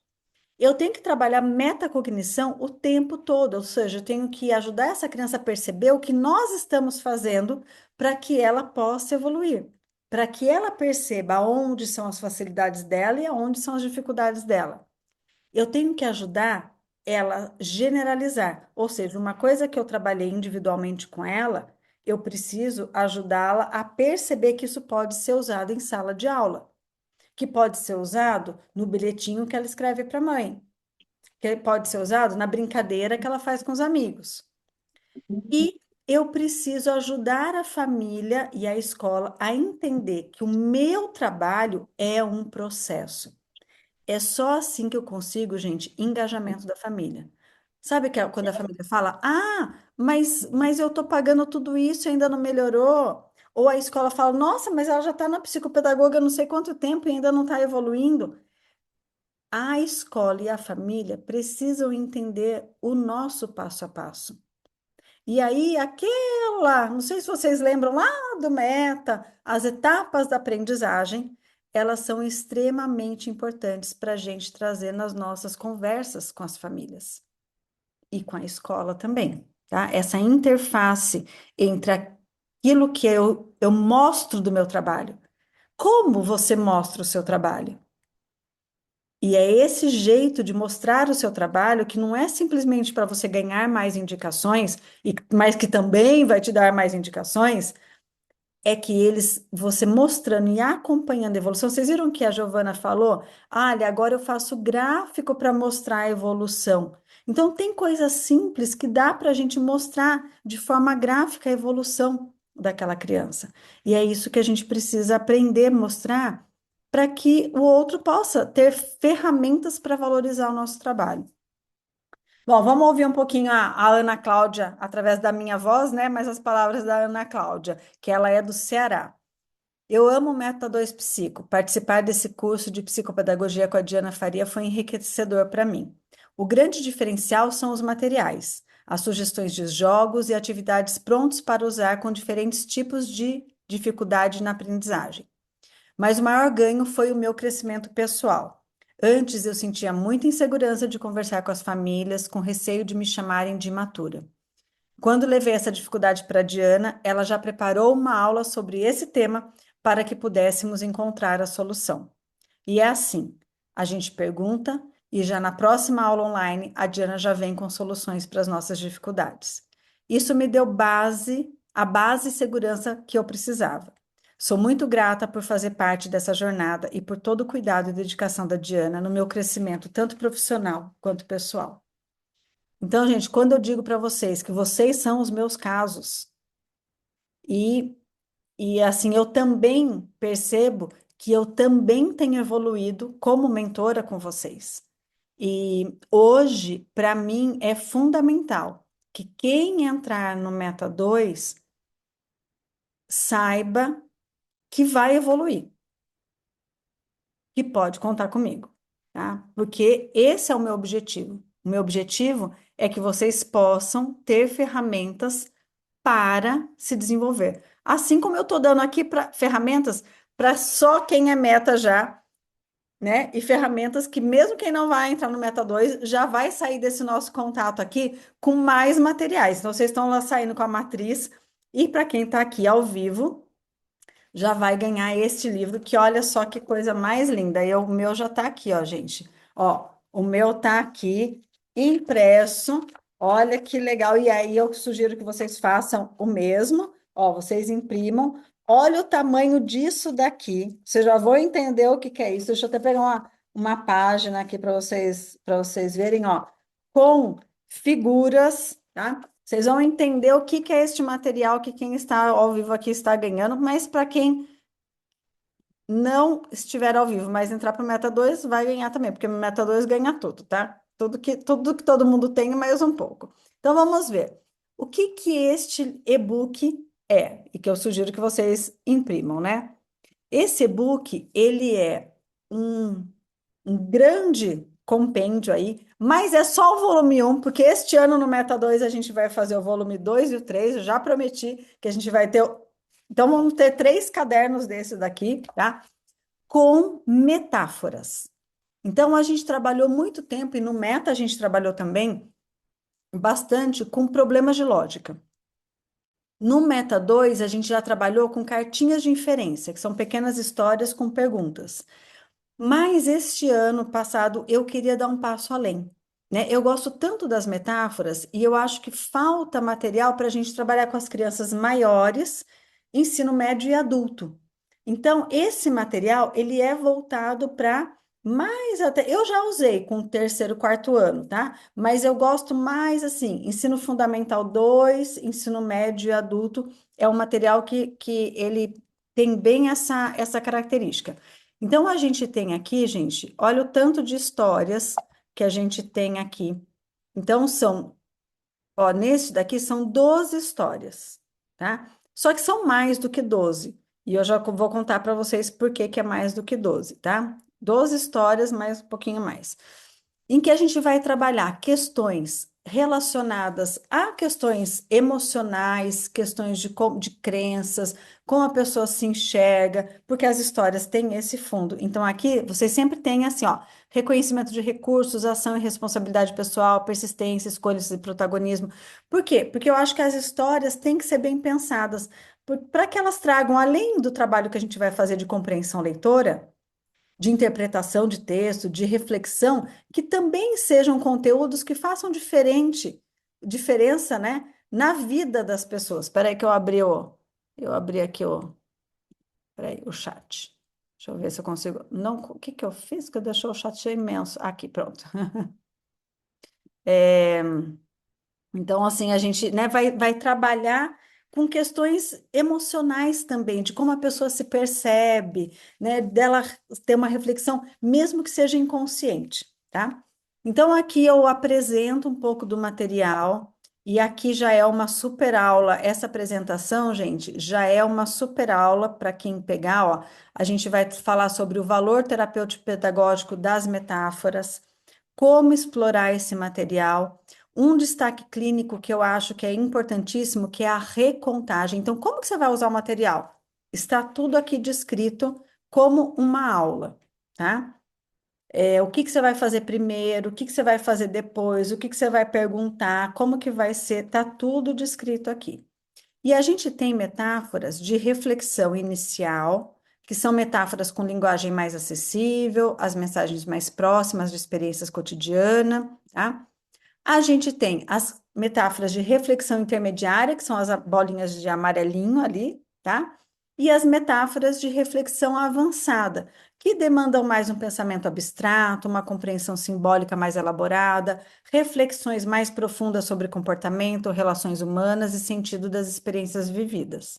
Eu tenho que trabalhar metacognição o tempo todo, ou seja, eu tenho que ajudar essa criança a perceber o que nós estamos fazendo para que ela possa evoluir, para que ela perceba onde são as facilidades dela e onde são as dificuldades dela. Eu tenho que ajudar ela a generalizar, ou seja, uma coisa que eu trabalhei individualmente com ela, eu preciso ajudá-la a perceber que isso pode ser usado em sala de aula, que pode ser usado no bilhetinho que ela escreve para a mãe, que pode ser usado na brincadeira que ela faz com os amigos. E eu preciso ajudar a família e a escola a entender que o meu trabalho é um processo. É só assim que eu consigo, gente, engajamento da família. Sabe que quando a família fala, mas eu tô pagando tudo isso e ainda não melhorou? Ou a escola fala, nossa, mas ela já está na psicopedagoga não sei quanto tempo e ainda não está evoluindo. A escola e a família precisam entender o nosso passo a passo. E aí, não sei se vocês lembram lá do Meta, as etapas da aprendizagem, elas são extremamente importantes para a gente trazer nas nossas conversas com as famílias e com a escola também, tá? Essa interface entre aquilo que eu mostro do meu trabalho. Como você mostra o seu trabalho? E é esse jeito de mostrar o seu trabalho que não é simplesmente para você ganhar mais indicações, mas que também vai te dar mais indicações, é que você mostrando e acompanhando a evolução. Vocês viram que a Giovana falou? Olha, agora eu faço gráfico para mostrar a evolução. Então, tem coisas simples que dá para a gente mostrar de forma gráfica a evolução daquela criança. E é isso que a gente precisa aprender a mostrar para que o outro possa ter ferramentas para valorizar o nosso trabalho. Bom, vamos ouvir um pouquinho a Ana Cláudia, através da minha voz, né? Mas as palavras da Ana Cláudia, que ela é do Ceará. Eu amo o Meta 2 Psico. Participar desse curso de psicopedagogia com a Diana Faria foi enriquecedor para mim. O grande diferencial são os materiais, as sugestões de jogos e atividades prontos para usar com diferentes tipos de dificuldade na aprendizagem. Mas o maior ganho foi o meu crescimento pessoal. Antes eu sentia muita insegurança de conversar com as famílias, com receio de me chamarem de imatura. Quando levei essa dificuldade para a Diana, ela já preparou uma aula sobre esse tema para que pudéssemos encontrar a solução. E é assim: a gente pergunta e já na próxima aula online a Diana já vem com soluções para as nossas dificuldades. Isso me deu a base e segurança que eu precisava. Sou muito grata por fazer parte dessa jornada e por todo o cuidado e dedicação da Diana no meu crescimento, tanto profissional quanto pessoal. Então, gente, quando eu digo para vocês que vocês são os meus casos, e, e assim, eu também percebo que eu também tenho evoluído como mentora com vocês. E hoje, para mim, é fundamental que quem entrar no Meta 2 saiba que vai evoluir, que pode contar comigo, tá? Porque esse é o meu objetivo. O meu objetivo é que vocês possam ter ferramentas para se desenvolver. Assim como eu estou dando aqui para ferramentas para só quem é meta já, né? E ferramentas que, mesmo quem não vai entrar no Meta 2 já vai sair desse nosso contato aqui com mais materiais. Então, vocês estão lá saindo com a matriz, e para quem está aqui ao vivo, já vai ganhar este livro, que olha só que coisa mais linda. O meu já está aqui, ó, gente. Ó, o meu está aqui impresso. Olha que legal. E aí eu sugiro que vocês façam o mesmo. Ó, vocês imprimam. Olha o tamanho disso daqui. Você já vão entender o que que é isso. Deixa eu até pegar uma página aqui para vocês verem, ó, com figuras, tá? Vocês vão entender o que que é este material que quem está ao vivo aqui está ganhando, mas para quem não estiver ao vivo, mas entrar para o Meta 2 vai ganhar também, porque o Meta 2 ganha tudo, tá? Tudo que todo mundo tem, mais um pouco. Então vamos ver. O que que este e-book é? E que eu sugiro que vocês imprimam, né? Esse e-book, ele é um grande compêndio aí, mas é só o volume um, porque este ano no Meta 2 a gente vai fazer o volume 2 e o 3. Eu já prometi que a gente vai ter. Então, vamos ter 3 cadernos desse daqui, tá? Com metáforas. Então, a gente trabalhou muito tempo, e no Meta a gente trabalhou também bastante com problemas de lógica. No Meta 2, a gente já trabalhou com cartinhas de inferência, que são pequenas histórias com perguntas. Mas este ano passado eu queria dar um passo além, né? Eu gosto tanto das metáforas e eu acho que falta material para a gente trabalhar com as crianças maiores, ensino médio e adulto. Então, esse material, ele é voltado para mais até. Eu já usei com o terceiro, quarto ano, tá? Mas eu gosto mais assim, ensino fundamental 2, ensino médio e adulto, é um material que ele tem bem essa característica. Então, a gente tem aqui, gente, olha o tanto de histórias que a gente tem aqui. Então, ó, nesse daqui são 12 histórias, tá? Só que são mais do que 12. E eu já vou contar para vocês por que que é mais do que 12, tá? 12 histórias, mais um pouquinho mais, em que a gente vai trabalhar questões relacionadas a questões emocionais, questões de crenças, como a pessoa se enxerga, porque as histórias têm esse fundo. Então, aqui vocês sempre têm assim, ó, reconhecimento de recursos, ação e responsabilidade pessoal, persistência, escolhas e protagonismo. Por quê? Porque eu acho que as histórias têm que ser bem pensadas, para que elas tragam, além do trabalho que a gente vai fazer de compreensão leitora, de interpretação de texto, de reflexão, que também sejam conteúdos que façam diferença, né, na vida das pessoas. Espera aí que eu abri aqui o chat. Deixa eu ver se eu consigo. Não, o que que eu fiz que eu deixei o chat imenso? Aqui, pronto. É, então, assim, a gente, né, vai trabalhar com questões emocionais também, de como a pessoa se percebe, né, dela ter uma reflexão, mesmo que seja inconsciente, tá? Então, aqui eu apresento um pouco do material, e aqui já é uma super aula. Essa apresentação, gente, já é uma super aula para quem pegar, ó. A gente vai falar sobre o valor terapêutico pedagógico das metáforas, como explorar esse material. Um destaque clínico que eu acho que é importantíssimo, que é a recontagem. Então, como que você vai usar o material? Está tudo aqui descrito como uma aula, tá? O que que você vai fazer primeiro, o que que você vai fazer depois, o que que você vai perguntar, como que vai ser, tá tudo descrito aqui. E a gente tem metáforas de reflexão inicial, que são metáforas com linguagem mais acessível, as mensagens mais próximas de experiências cotidianas, tá? A gente tem as metáforas de reflexão intermediária, que são as bolinhas de amarelinho ali, tá? E as metáforas de reflexão avançada, que demandam mais um pensamento abstrato, uma compreensão simbólica mais elaborada, reflexões mais profundas sobre comportamento, relações humanas e sentido das experiências vividas.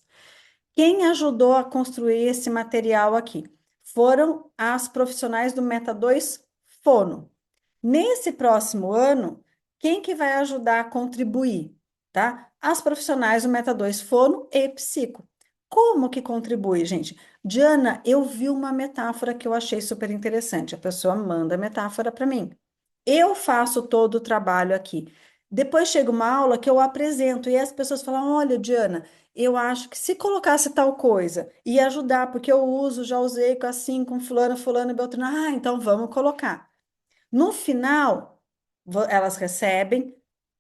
Quem ajudou a construir esse material aqui? Foram as profissionais do Meta 2 Fono. Nesse próximo ano, quem que vai ajudar a contribuir, tá? As profissionais do Meta 2 Fono e Psico. Como que contribui, gente? Diana, eu vi uma metáfora que eu achei super interessante. A pessoa manda a metáfora para mim. Eu faço todo o trabalho aqui. Depois chega uma aula que eu apresento e as pessoas falam: Olha, Diana, eu acho que se colocasse tal coisa, ia ajudar, porque eu uso, já usei assim com fulano, fulano e beltrano. Ah, então vamos colocar. No final, elas recebem,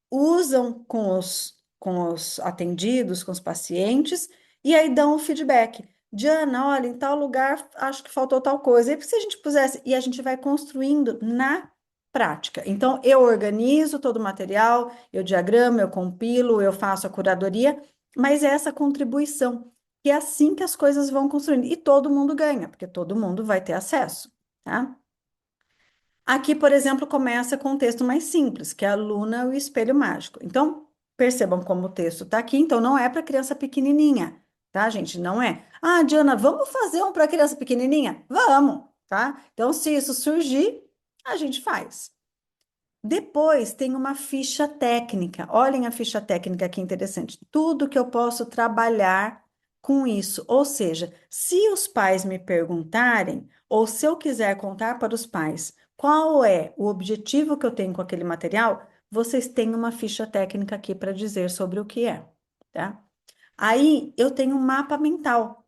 usam com os atendidos, com os pacientes, e aí dão o feedback. Diana, olha, em tal lugar acho que faltou tal coisa. E se a gente pusesse, e a gente vai construindo na prática. Então, eu organizo todo o material, eu diagramo, eu compilo, eu faço a curadoria, mas é essa contribuição, que é assim que as coisas vão construindo. E todo mundo ganha, porque todo mundo vai ter acesso, tá? Aqui, por exemplo, começa com um texto mais simples, que é a Luna e o Espelho Mágico. Então, percebam como o texto está aqui. Então, não é para criança pequenininha, tá, gente? Não é. Ah, Diana, vamos fazer um para criança pequenininha? Vamos, tá? Então, se isso surgir, a gente faz. Depois tem uma ficha técnica. Olhem a ficha técnica que interessante. Tudo que eu posso trabalhar com isso. Ou seja, se os pais me perguntarem, ou se eu quiser contar para os pais qual é o objetivo que eu tenho com aquele material, vocês têm uma ficha técnica aqui para dizer sobre o que é, tá? Aí eu tenho um mapa mental.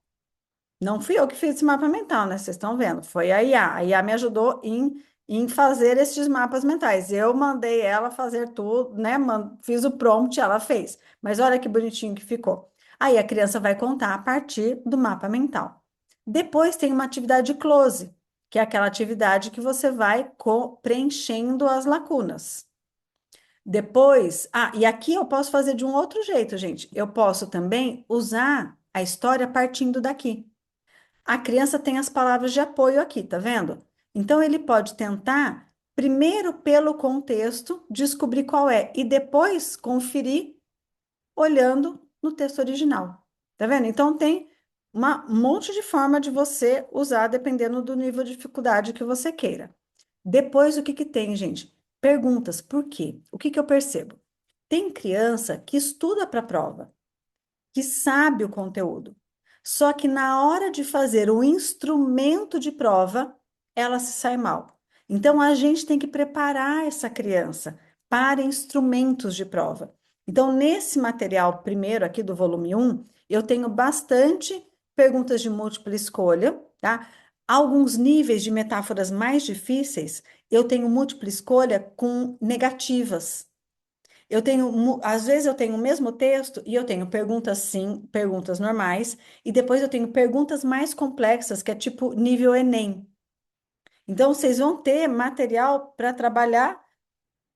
Não fui eu que fiz esse mapa mental, né? Vocês estão vendo. Foi a IA. A IA me ajudou em fazer esses mapas mentais. Eu mandei ela fazer tudo, né? Fiz o prompt, ela fez. Mas olha que bonitinho que ficou. Aí a criança vai contar a partir do mapa mental. Depois tem uma atividade close, que é aquela atividade que você vai preenchendo as lacunas. Depois, e aqui eu posso fazer de um outro jeito, gente. Eu posso também usar a história partindo daqui. A criança tem as palavras de apoio aqui, tá vendo? Então ele pode tentar, primeiro pelo contexto, descobrir qual é, e depois conferir olhando no texto original. Tá vendo? Então tem um monte de forma de você usar, dependendo do nível de dificuldade que você queira. Depois, o que que tem, gente? Perguntas. Por quê? O que que eu percebo? Tem criança que estuda para a prova, que sabe o conteúdo. Só que na hora de fazer o instrumento de prova, ela se sai mal. Então a gente tem que preparar essa criança para instrumentos de prova. Então, nesse material primeiro aqui do volume um, eu tenho bastante perguntas de múltipla escolha, tá? Alguns níveis de metáforas mais difíceis, eu tenho múltipla escolha com negativas. Eu tenho, às vezes eu tenho o mesmo texto e eu tenho perguntas sim, perguntas normais, e depois eu tenho perguntas mais complexas, que é tipo nível Enem. Então, vocês vão ter material para trabalhar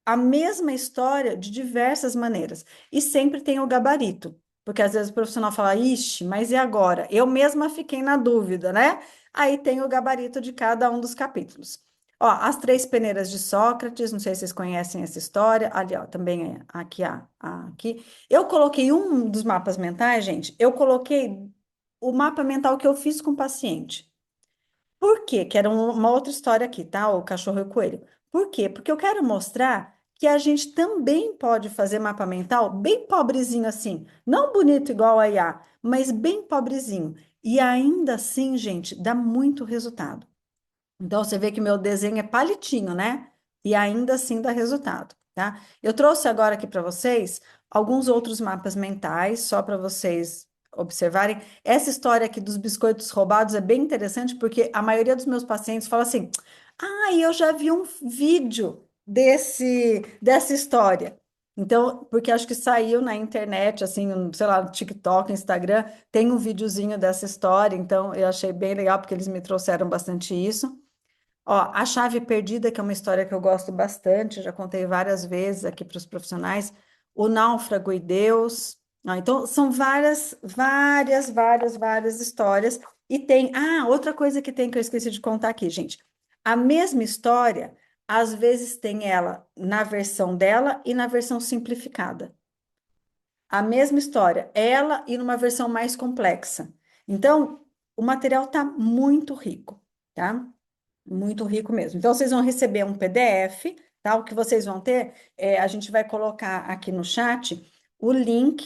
a mesma história de diversas maneiras. E sempre tem o gabarito, porque às vezes o profissional fala, ixi, mas e agora? Eu mesma fiquei na dúvida, né? Aí tem o gabarito de cada um dos capítulos. Ó, as três peneiras de Sócrates, não sei se vocês conhecem essa história. Ali, ó, também é aqui, aqui. Eu coloquei um dos mapas mentais, gente, eu coloquei o mapa mental que eu fiz com o paciente. Por quê? Que era uma outra história aqui, tá? O cachorro e o coelho. Por quê? Porque eu quero mostrar que a gente também pode fazer mapa mental bem pobrezinho assim. Não bonito igual a IA, mas bem pobrezinho. E ainda assim, gente, dá muito resultado. Então, você vê que meu desenho é palitinho, né? E ainda assim dá resultado, tá? Eu trouxe agora aqui para vocês alguns outros mapas mentais, só para vocês observarem. Essa história aqui dos biscoitos roubados é bem interessante, porque a maioria dos meus pacientes fala assim: ah, eu já vi um vídeo dessa história. Então, porque acho que saiu na internet, assim, sei lá, no TikTok, Instagram, tem um videozinho dessa história, então eu achei bem legal, porque eles me trouxeram bastante isso. Ó, A Chave Perdida, que é uma história que eu gosto bastante, já contei várias vezes aqui para os profissionais. O Náufrago e Deus. Então, são várias histórias. E tem. Ah, outra coisa que tem que eu esqueci de contar aqui, gente. A mesma história, às vezes tem ela na versão dela e na versão simplificada. A mesma história, ela e numa versão mais complexa. Então, o material está muito rico, tá? Muito rico mesmo. Então, vocês vão receber um PDF, tá? O que vocês vão ter, a gente vai colocar aqui no chat o link.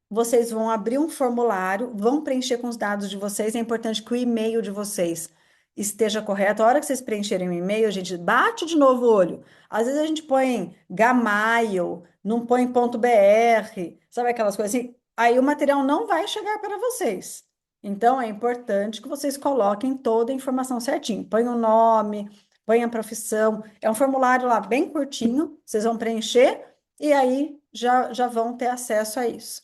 Vocês vão abrir um formulário, vão preencher com os dados de vocês. É importante que o e-mail de vocês esteja correto. A hora que vocês preencherem o e-mail, a gente bate de novo o olho. Às vezes a gente põe Gmail, não põe ponto .br, sabe aquelas coisas assim? aí o material não vai chegar para vocês. Então, é importante que vocês coloquem toda a informação certinho. Põe o nome, põe a profissão. É um formulário lá bem curtinho, vocês vão preencher e aí já vão ter acesso a isso.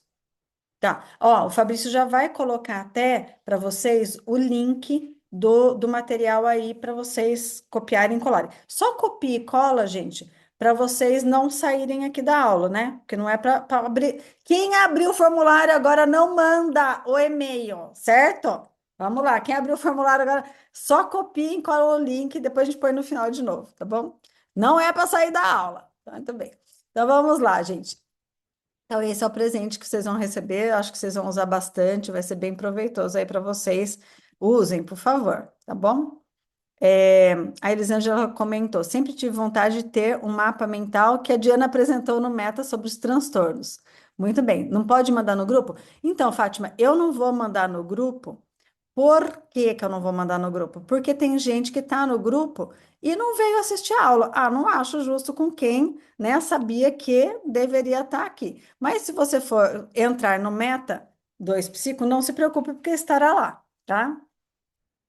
Tá. Ó, o Fabrício já vai colocar até para vocês o link do material aí para vocês copiarem e colarem. Só copia e cola, gente, para vocês não saírem aqui da aula, né? Porque não é para abrir. Quem abriu o formulário agora não manda o e-mail, certo? Vamos lá, quem abriu o formulário agora, só copia e cola o link, depois a gente põe no final de novo, tá bom? Não é para sair da aula. Tá, muito bem. Então vamos lá, gente. Então, esse é o presente que vocês vão receber. Eu acho que vocês vão usar bastante, vai ser bem proveitoso aí para vocês. Usem, por favor, tá bom? A Elisângela comentou: sempre tive vontade de ter um mapa mental que a Diana apresentou no Meta sobre os transtornos. Muito bem, não pode mandar no grupo? Então, Fátima, eu não vou mandar no grupo. Por que que eu não vou mandar no grupo? Porque tem gente que está no grupo e não veio assistir a aula. Ah, não acho justo com quem, né, sabia que deveria estar aqui. Mas se você for entrar no Meta 2 Psico, não se preocupe porque estará lá, tá?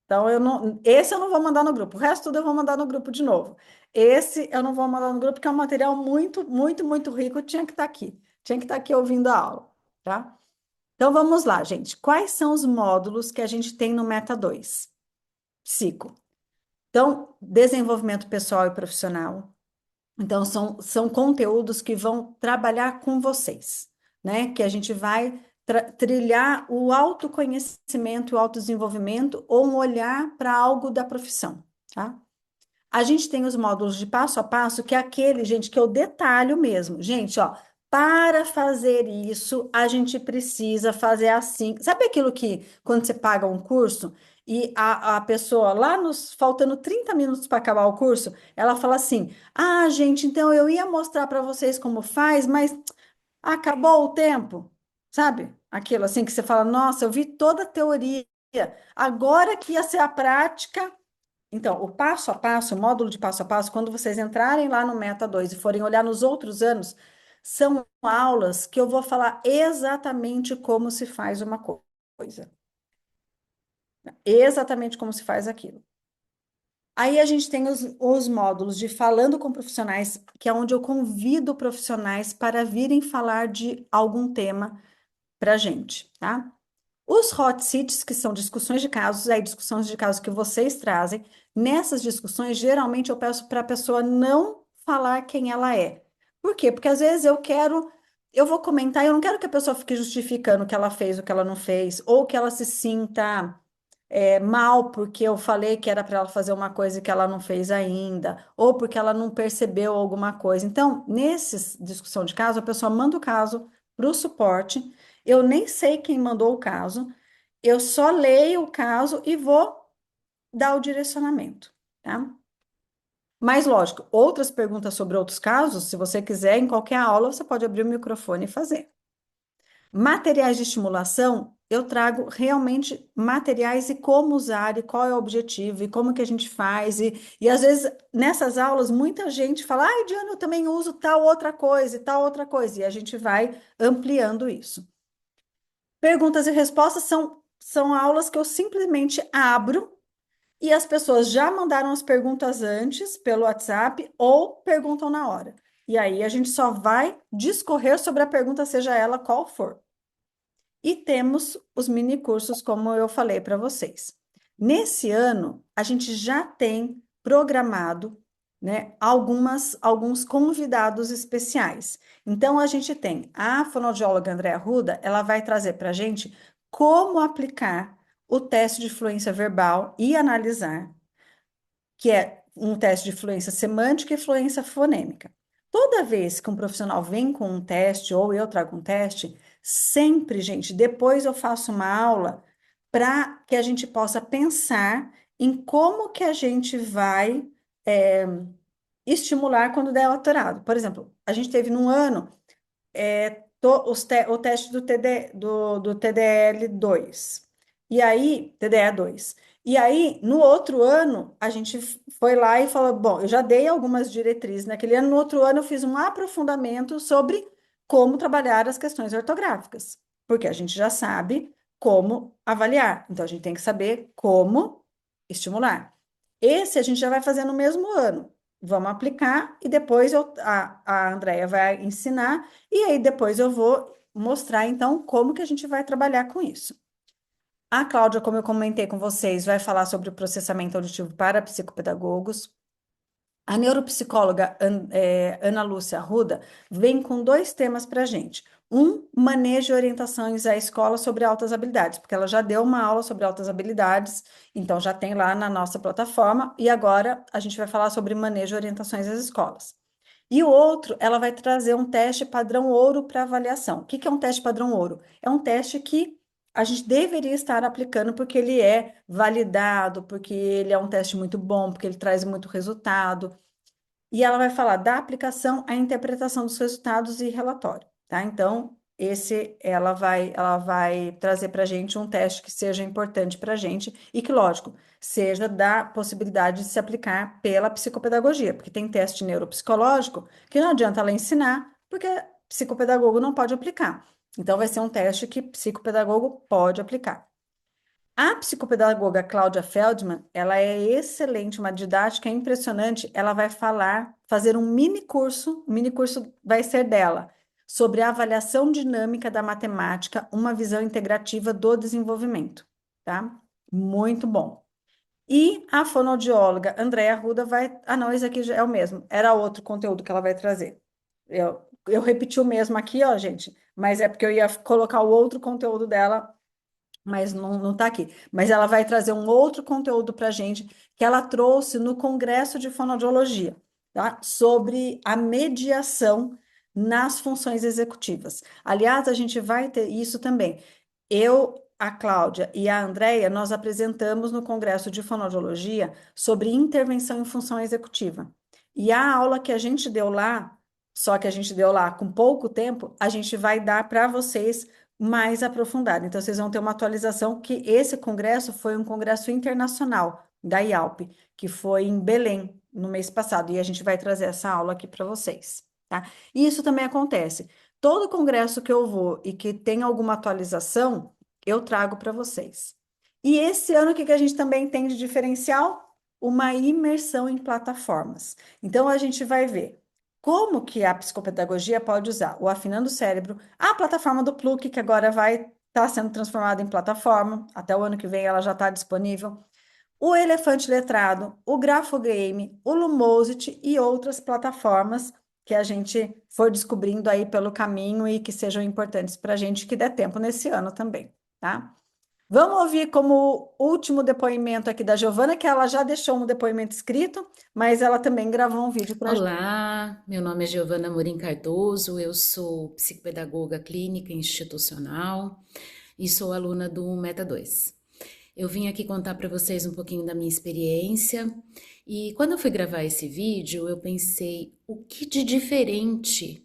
Então esse eu não vou mandar no grupo. O resto tudo eu vou mandar no grupo de novo. Esse eu não vou mandar no grupo porque é um material muito, muito, muito rico, tinha que estar aqui. Tinha que estar aqui ouvindo a aula, tá? Então vamos lá, gente. Quais são os módulos que a gente tem no Meta 2 Psico? Então, desenvolvimento pessoal e profissional. Então, são conteúdos que vão trabalhar com vocês, né? Que a gente vai trilhar o autoconhecimento, o autodesenvolvimento ou um olhar para algo da profissão, tá? A gente tem os módulos de passo a passo, que é aquele, gente, que eu detalho mesmo. Gente, ó, para fazer isso, a gente precisa fazer assim. Sabe aquilo que, quando você paga um curso e a pessoa, lá nos, faltando 30 minutos para acabar o curso, ela fala assim: Ah, gente, então eu ia mostrar para vocês como faz, mas acabou o tempo. Sabe? Aquilo assim que você fala: Nossa, eu vi toda a teoria. Agora que ia ser a prática. Então, o passo a passo, o módulo de passo a passo, quando vocês entrarem lá no Meta 2 e forem olhar nos outros anos, são aulas que eu vou falar exatamente como se faz uma coisa, exatamente como se faz aquilo. Aí a gente tem os módulos de falando com profissionais, que é onde eu convido profissionais para virem falar de algum tema para a gente, tá? Os hot seats, que são discussões de casos, aí discussões de casos que vocês trazem, nessas discussões, geralmente eu peço para a pessoa não falar quem ela é. Por quê? Porque às vezes eu vou comentar e eu não quero que a pessoa fique justificando o que ela fez, o que ela não fez, ou que ela se sinta mal porque eu falei que era para ela fazer uma coisa que ela não fez ainda, ou porque ela não percebeu alguma coisa. Então, nessa discussão de caso, a pessoa manda o caso para o suporte. Eu nem sei quem mandou o caso, eu só leio o caso e vou dar o direcionamento, tá? Mas, lógico, outras perguntas sobre outros casos, se você quiser, em qualquer aula, você pode abrir o microfone e fazer. Materiais de estimulação, eu trago realmente materiais e como usar, e qual é o objetivo, e como que a gente faz. E às vezes, nessas aulas, muita gente fala, ai, Diana, eu também uso tal outra coisa e tal outra coisa. E a gente vai ampliando isso. Perguntas e respostas são aulas que eu simplesmente abro e as pessoas já mandaram as perguntas antes pelo WhatsApp ou perguntam na hora. E aí a gente só vai discorrer sobre a pergunta, seja ela qual for. E temos os mini cursos, como eu falei para vocês. Nesse ano, a gente já tem programado, né, alguns convidados especiais. Então, a gente tem a fonoaudióloga Andréa Ruda, ela vai trazer para a gente como aplicar o teste de fluência verbal e analisar, que é um teste de fluência semântica e fluência fonêmica. Toda vez que um profissional vem com um teste ou eu trago um teste, sempre, gente, depois eu faço uma aula para que a gente possa pensar em como que a gente vai é, estimular quando der autorado. Por exemplo, a gente teve num ano o teste do TDL2. E aí, TDE2. E aí, no outro ano, a gente foi lá e falou: bom, eu já dei algumas diretrizes naquele ano, no outro ano eu fiz um aprofundamento sobre como trabalhar as questões ortográficas. porque a gente já sabe como avaliar. Então, a gente tem que saber como estimular. Esse a gente já vai fazer no mesmo ano. Vamos aplicar e depois a Andrea vai ensinar, e aí depois eu vou mostrar, então, como que a gente vai trabalhar com isso. A Cláudia, como eu comentei com vocês, vai falar sobre o processamento auditivo para psicopedagogos. A neuropsicóloga Ana Lúcia Arruda vem com dois temas para a gente. Um, manejo e orientações à escola sobre altas habilidades, porque ela já deu uma aula sobre altas habilidades, então já tem lá na nossa plataforma, e agora a gente vai falar sobre manejo e orientações às escolas. E o outro, ela vai trazer um teste padrão ouro para avaliação. O que que é um teste padrão ouro? É um teste que a gente deveria estar aplicando porque ele é validado, porque ele é um teste muito bom, porque ele traz muito resultado. E ela vai falar da aplicação à interpretação dos resultados e relatório, tá? Então, ela vai trazer para a gente um teste que seja importante para a gente e que, lógico, seja da possibilidade de se aplicar pela psicopedagogia, porque tem teste neuropsicológico que não adianta ela ensinar, porque psicopedagogo não pode aplicar. Então, vai ser um teste que psicopedagogo pode aplicar. A psicopedagoga Cláudia Feldman, ela é excelente, uma didática impressionante. Ela vai fazer um mini curso vai ser dela, sobre a avaliação dinâmica da matemática, uma visão integrativa do desenvolvimento, tá? Muito bom. E a fonoaudióloga Andréa Arruda vai. Ah, não, esse aqui já é o mesmo, era outro conteúdo que ela vai trazer. Eu repeti o mesmo aqui, ó, gente, mas é porque eu ia colocar o outro conteúdo dela, mas não está aqui. Mas ela vai trazer um outro conteúdo para a gente que ela trouxe no Congresso de Fonoaudiologia, tá? Sobre a mediação nas funções executivas. Aliás, a gente vai ter isso também. Eu, a Cláudia e a Andréia, nós apresentamos no Congresso de Fonoaudiologia sobre intervenção em função executiva. E a aula que a gente deu lá, só que a gente deu lá com pouco tempo, a gente vai dar para vocês mais aprofundado. Então, vocês vão ter uma atualização que esse congresso foi um congresso internacional da IALP, que foi em Belém no mês passado, e a gente vai trazer essa aula aqui para vocês, tá? E isso também acontece. Todo congresso que eu vou e que tem alguma atualização, eu trago para vocês. E esse ano, o que que a gente também tem de diferencial? Uma imersão em plataformas. Então, a gente vai ver como que a psicopedagogia pode usar o Afinando o Cérebro, a plataforma do Pluk, que agora vai estar sendo transformada em plataforma, até o ano que vem ela já está disponível, o Elefante Letrado, o Grafogame, o Lumosity e outras plataformas que a gente for descobrindo aí pelo caminho e que sejam importantes para a gente, que der tempo nesse ano também, tá? Vamos ouvir como último depoimento aqui da Giovana, que ela já deixou um depoimento escrito, mas ela também gravou um vídeo para a gente. Olá, meu nome é Giovana Morim Cardoso, eu sou psicopedagoga clínica institucional e sou aluna do Meta 2. Eu vim aqui contar para vocês um pouquinho da minha experiência e quando eu fui gravar esse vídeo, eu pensei o que de diferente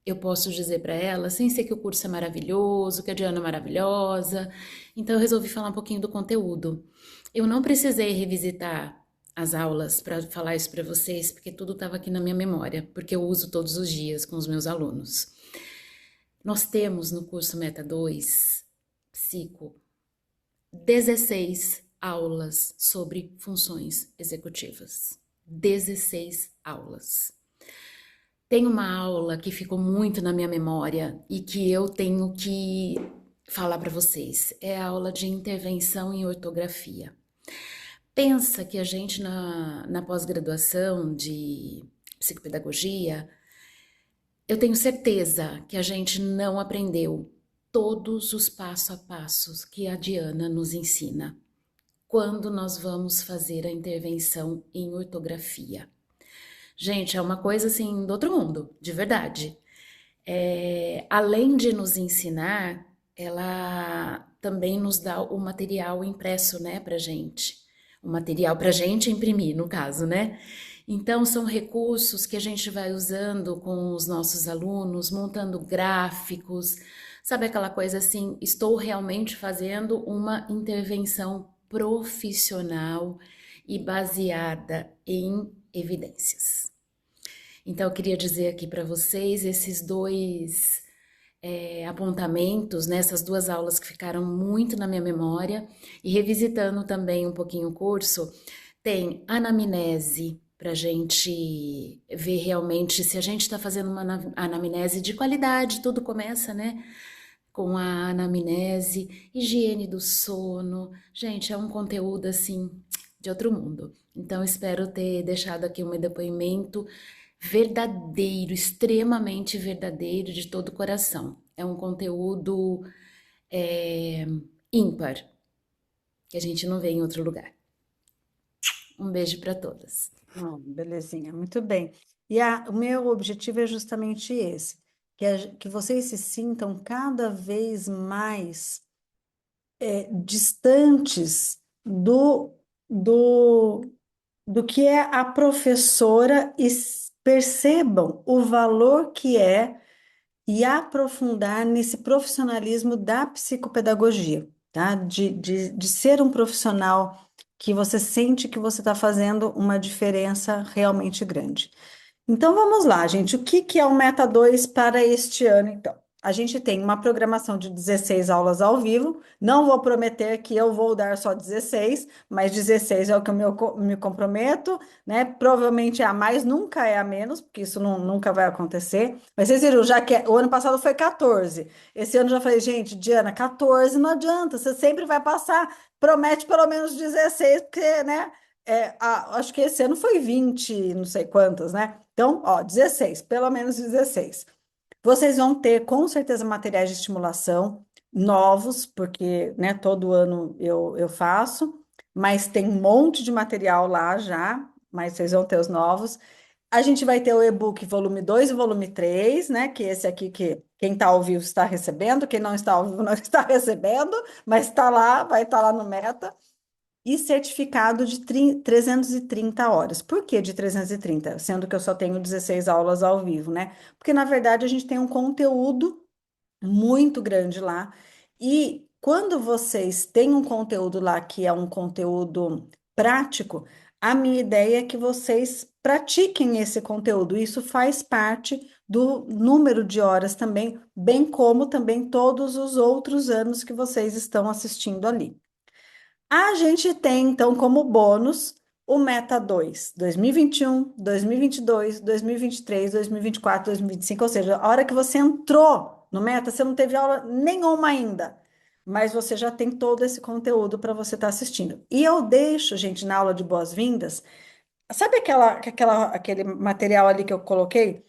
eu posso dizer para ela, sem ser que o curso é maravilhoso, que a Diana é maravilhosa. Então eu resolvi falar um pouquinho do conteúdo. Eu não precisei revisitar as aulas para falar isso para vocês, porque tudo estava aqui na minha memória, porque eu uso todos os dias com os meus alunos. Nós temos no curso Meta 2, Psico, 16 aulas sobre funções executivas. 16 aulas. Tem uma aula que ficou muito na minha memória e que eu tenho que falar para vocês. É a aula de intervenção em ortografia. Pensa que a gente na pós-graduação de psicopedagogia, eu tenho certeza que a gente não aprendeu todos os passo a passos que a Diana nos ensina quando nós vamos fazer a intervenção em ortografia. Gente, é uma coisa assim do outro mundo, de verdade. Além de nos ensinar, ela também nos dá o material impresso, né, pra gente. O material pra gente imprimir, no caso, né? Então, são recursos que a gente vai usando com os nossos alunos, montando gráficos, sabe aquela coisa assim, estou realmente fazendo uma intervenção profissional e baseada em evidências. Então, eu queria dizer aqui para vocês, esses dois apontamentos nessas duas aulas que ficaram muito na minha memória, e revisitando também um pouquinho o curso, tem anamnese para a gente ver realmente se a gente está fazendo uma anamnese de qualidade, tudo começa, né? Com a anamnese, higiene do sono. Gente, é um conteúdo assim de outro mundo. Então, espero ter deixado aqui um depoimento verdadeiro, extremamente verdadeiro, de todo o coração. É um conteúdo é, ímpar, que a gente não vê em outro lugar. Um beijo para todas. Belezinha, muito bem. E o meu objetivo é justamente esse, que vocês se sintam cada vez mais distantes do, do que é a professora e percebam o valor que é e aprofundar nesse profissionalismo da psicopedagogia, tá? De ser um profissional que você sente que você está fazendo uma diferença realmente grande. Então vamos lá, gente. O que que é o Meta 2 para este ano, então? A gente tem uma programação de 16 aulas ao vivo. Não vou prometer que eu vou dar só 16, mas 16 é o que me comprometo, né? Provavelmente é a mais, nunca é a menos, porque isso nunca vai acontecer. Mas vocês viram, já que o ano passado foi 14. Esse ano eu já falei, gente, Diana, 14 não adianta, você sempre vai passar. Promete pelo menos 16, porque, né? Acho que esse ano foi 20, não sei quantas, né? Então, ó, 16, pelo menos 16. Vocês vão ter, com certeza, materiais de estimulação novos, porque, né, todo ano eu faço, mas tem um monte de material lá já, mas vocês vão ter os novos. A gente vai ter o e-book volume 2 e volume 3, né? Que esse aqui que quem está ao vivo está recebendo, quem não está ao vivo não está recebendo, mas está lá, vai estar lá no Meta e certificado de 330 horas. Por que de 330? Sendo que eu só tenho 16 aulas ao vivo, né? Porque, na verdade, a gente tem um conteúdo muito grande lá. E quando vocês têm um conteúdo lá que é um conteúdo prático, a minha ideia é que vocês pratiquem esse conteúdo. Isso faz parte do número de horas também, bem como também todos os outros anos que vocês estão assistindo ali. A gente tem, então, como bônus o Meta 2, 2021, 2022, 2023, 2024, 2025, ou seja, a hora que você entrou no Meta, você não teve aula nenhuma ainda, mas você já tem todo esse conteúdo para você estar assistindo. E eu deixo, gente, na aula de boas-vindas, sabe aquele material ali que eu coloquei?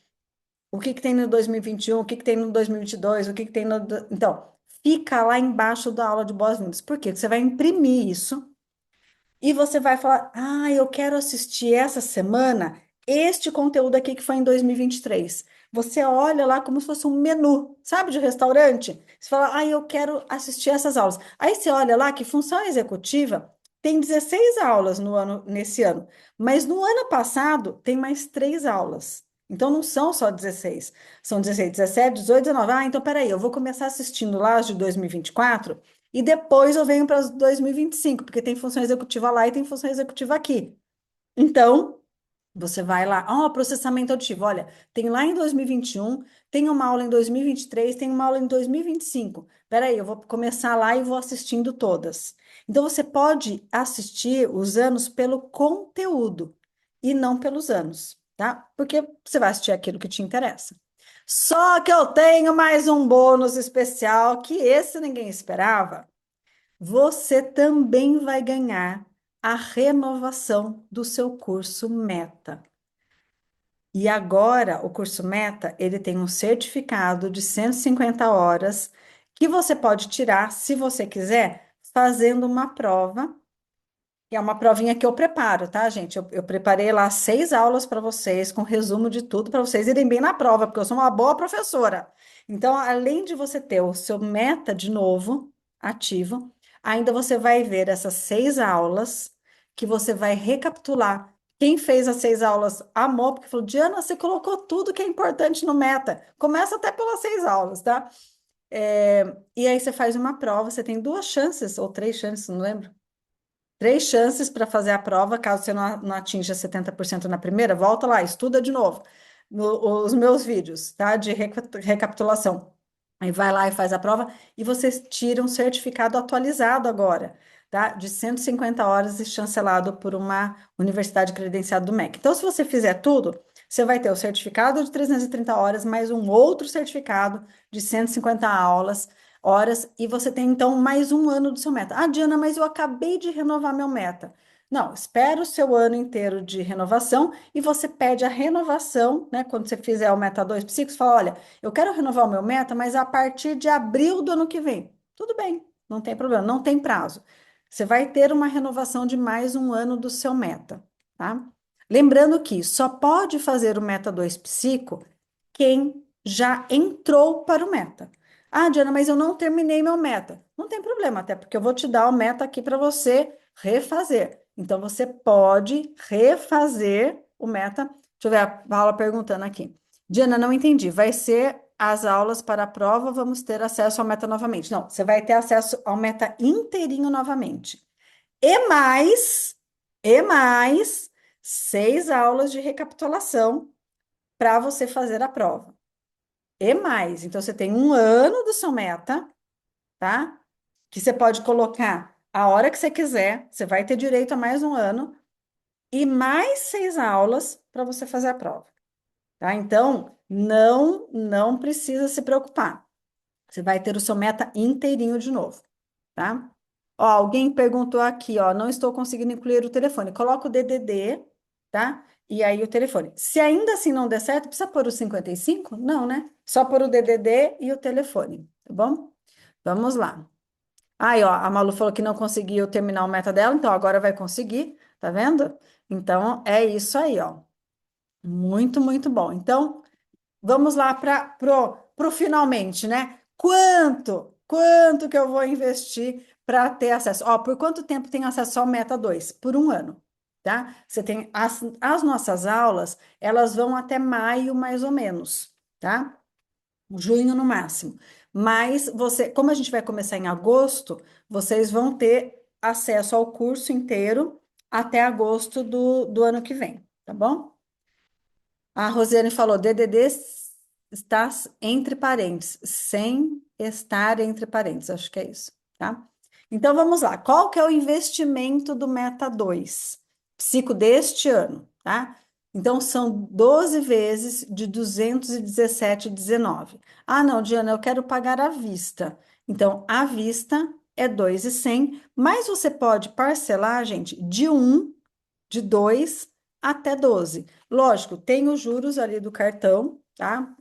O que que tem no 2021, o que que tem no 2022, o que que tem no... Então, fica lá embaixo da aula de boas-vindas. Por quê? Porque você vai imprimir isso e você vai falar: ah, eu quero assistir essa semana este conteúdo aqui que foi em 2023. Você olha lá como se fosse um menu, sabe, de restaurante? Você fala: ah, eu quero assistir essas aulas. Aí você olha lá que função executiva tem 16 aulas no ano, nesse ano, mas no ano passado tem mais 3 aulas. Então não são só 16, são 16, 17, 18, 19. Ah, então peraí, eu vou começar assistindo lá as de 2024 e depois eu venho para 2025, porque tem função executiva lá e tem função executiva aqui. Então, você vai lá, ó, processamento auditivo, olha, tem lá em 2021, tem uma aula em 2023, tem uma aula em 2025. Peraí, eu vou começar lá e vou assistindo todas. Então, você pode assistir os anos pelo conteúdo e não pelos anos, tá? Porque você vai assistir aquilo que te interessa. Só que eu tenho mais um bônus especial que esse ninguém esperava. Você também vai ganhar a renovação do seu curso Meta. E agora, o curso Meta, ele tem um certificado de 150 horas que você pode tirar, se você quiser, fazendo uma prova, que é uma provinha que eu preparo, tá, gente? Eu preparei lá 6 aulas para vocês, com resumo de tudo, para vocês irem bem na prova, porque eu sou uma boa professora. Então, além de você ter o seu Meta de novo, ativo, ainda você vai ver essas 6 aulas que você vai recapitular. Quem fez as 6 aulas amou, porque falou: Diana, você colocou tudo que é importante no Meta. Começa até pelas 6 aulas, tá? E aí você faz uma prova, você tem 2 chances, ou 3 chances, não lembro. 3 chances para fazer a prova, caso você não atinja 70% na primeira, volta lá, estuda de novo os meus vídeos, tá? De recapitulação. Aí vai lá e faz a prova e você tira um certificado atualizado agora, tá? De 150 horas e chancelado por uma universidade credenciada do MEC. Então, se você fizer tudo, você vai ter o certificado de 330 horas, mais um outro certificado de 150 horas, e você tem então mais um ano do seu meta. Ah, Diana, mas eu acabei de renovar meu meta. Não, espera o seu ano inteiro de renovação e você pede a renovação, né? Quando você fizer o Meta 2 Psicos, fala: olha, eu quero renovar o meu meta, mas a partir de abril do ano que vem. Tudo bem, não tem problema, não tem prazo. Você vai ter uma renovação de mais um ano do seu meta, tá? Lembrando que só pode fazer o Meta 2 Psico quem já entrou para o meta. Ah, Diana, mas eu não terminei meu meta. Não tem problema, até porque eu vou te dar o meta aqui para você refazer. Então, você pode refazer o meta. Deixa eu ver a Paula perguntando aqui. Diana, não entendi. Vai ser as aulas para a prova, vamos ter acesso ao meta novamente. Não, você vai ter acesso ao meta inteirinho novamente. E mais 6 aulas de recapitulação para você fazer a prova. E mais, então você tem um ano do seu meta, tá? Que você pode colocar a hora que você quiser, você vai ter direito a mais um ano, e mais 6 aulas para você fazer a prova, tá? Então, não precisa se preocupar. Você vai ter o seu meta inteirinho de novo, tá? Ó, alguém perguntou aqui, ó, não estou conseguindo incluir o telefone. Coloca o DDD, tá? E aí o telefone. Se ainda assim não der certo, precisa pôr o 55? Não, né? Só pôr o DDD e o telefone, tá bom? Vamos lá. Aí, ó, a Malu falou que não conseguiu terminar o meta dela, então agora vai conseguir, tá vendo? Então, é isso aí, ó. Muito, muito bom. Então, vamos lá para pro finalmente, né? Quanto que eu vou investir para ter acesso? Ó, por quanto tempo tem acesso ao Meta 2? Por um ano, tá? Você tem as nossas aulas, elas vão até maio, mais ou menos, tá? Junho no máximo. Mas você, como a gente vai começar em agosto, vocês vão ter acesso ao curso inteiro até agosto do ano que vem, tá bom? A Rosiane falou: DDD está entre parênteses, sem estar entre parênteses, acho que é isso, tá? Então vamos lá. Qual que é o investimento do Meta 2? Psico deste ano, tá? Então são 12 vezes de 217,19. Ah, não, Diana, eu quero pagar à vista. Então, à vista é 2.100, mas você pode parcelar, gente, de um, de 2 até 12. Lógico, tem os juros ali do cartão, tá?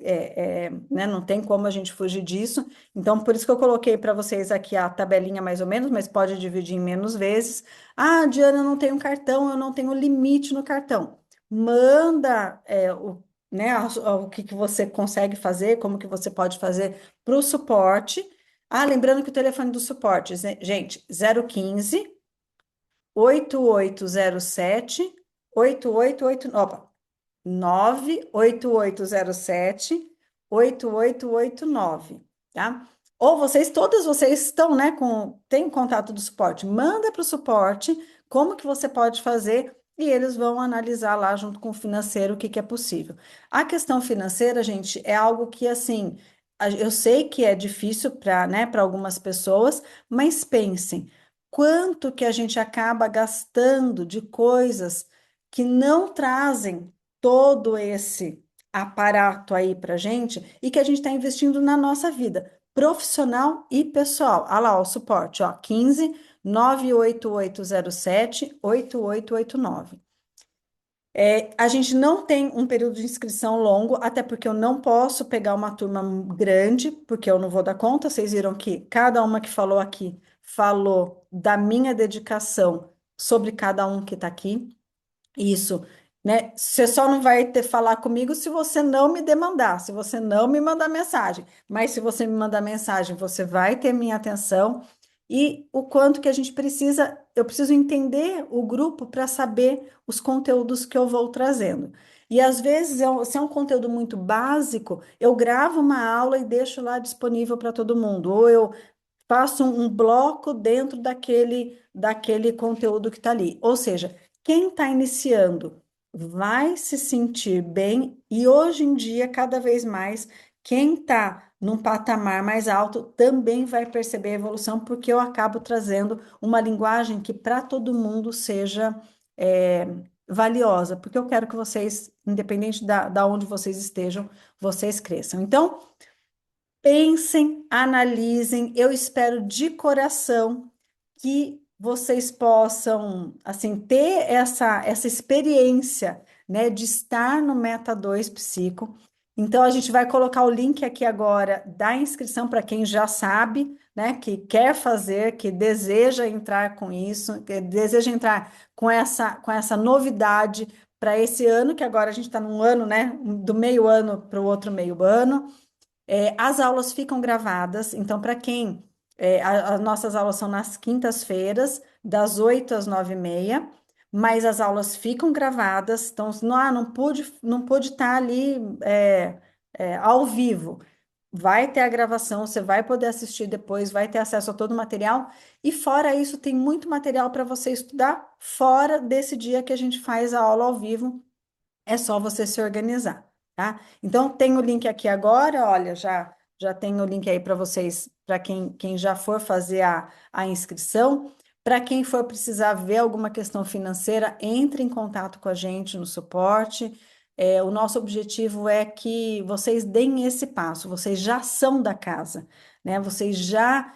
Né, não tem como a gente fugir disso. Então, por isso que eu coloquei para vocês aqui a tabelinha mais ou menos, mas pode dividir em menos vezes. Ah, Diana, eu não tenho cartão, eu não tenho limite no cartão. Manda né, o que você consegue fazer, como que você pode fazer para o suporte. Ah, lembrando que o telefone do suporte, gente, 015 8807 8889, opa, 98807 8889, tá? Ou todas vocês estão, né, tem contato do suporte, manda para o suporte como que você pode fazer e eles vão analisar lá junto com o financeiro o que que é possível. A questão financeira, gente, é algo que, assim, eu sei que é difícil para, né, para algumas pessoas, mas pensem, quanto que a gente acaba gastando de coisas que não trazem todo esse aparato aí para gente e que a gente está investindo na nossa vida profissional e pessoal. Olha lá, o suporte, ó, 15 98807 8889. A gente não tem um período de inscrição longo, até porque eu não posso pegar uma turma grande, porque eu não vou dar conta. Vocês viram que cada uma que falou aqui falou da minha dedicação sobre cada um que está aqui. Isso, né? Você só não vai ter falar comigo se você não me demandar, se você não me mandar mensagem. Mas se você me mandar mensagem, você vai ter minha atenção. E o quanto que a gente precisa, eu preciso entender o grupo para saber os conteúdos que eu vou trazendo. E às vezes, se é um conteúdo muito básico, eu gravo uma aula e deixo lá disponível para todo mundo. Ou eu faço um bloco dentro daquele conteúdo que está ali. Ou seja, quem está iniciando vai se sentir bem e hoje em dia, cada vez mais, quem está num patamar mais alto também vai perceber a evolução, porque eu acabo trazendo uma linguagem que para todo mundo seja é, valiosa, porque eu quero que vocês, independente da onde vocês estejam, vocês cresçam. Então, pensem, analisem, eu espero de coração que vocês possam, assim, ter essa experiência, né, de estar no Meta 2 Psico. Então, a gente vai colocar o link aqui agora da inscrição para quem já sabe, né, que quer fazer, que deseja entrar com isso, que deseja entrar com essa novidade para esse ano, que agora a gente está num ano, né, do meio ano para o outro meio ano. As aulas ficam gravadas, então, para quem. As nossas aulas são nas quintas-feiras, das 8 às 9h30, mas as aulas ficam gravadas, então, não pude estar ali ao vivo. Vai ter a gravação, você vai poder assistir depois, vai ter acesso a todo o material, e fora isso, tem muito material para você estudar fora desse dia que a gente faz a aula ao vivo, é só você se organizar, tá? Então, tem o link aqui agora, olha, já tem o link aí para vocês, para quem já for fazer a inscrição. Para quem for precisar ver alguma questão financeira, entre em contato com a gente no suporte. O nosso objetivo é que vocês deem esse passo, vocês já são da casa, né? Vocês já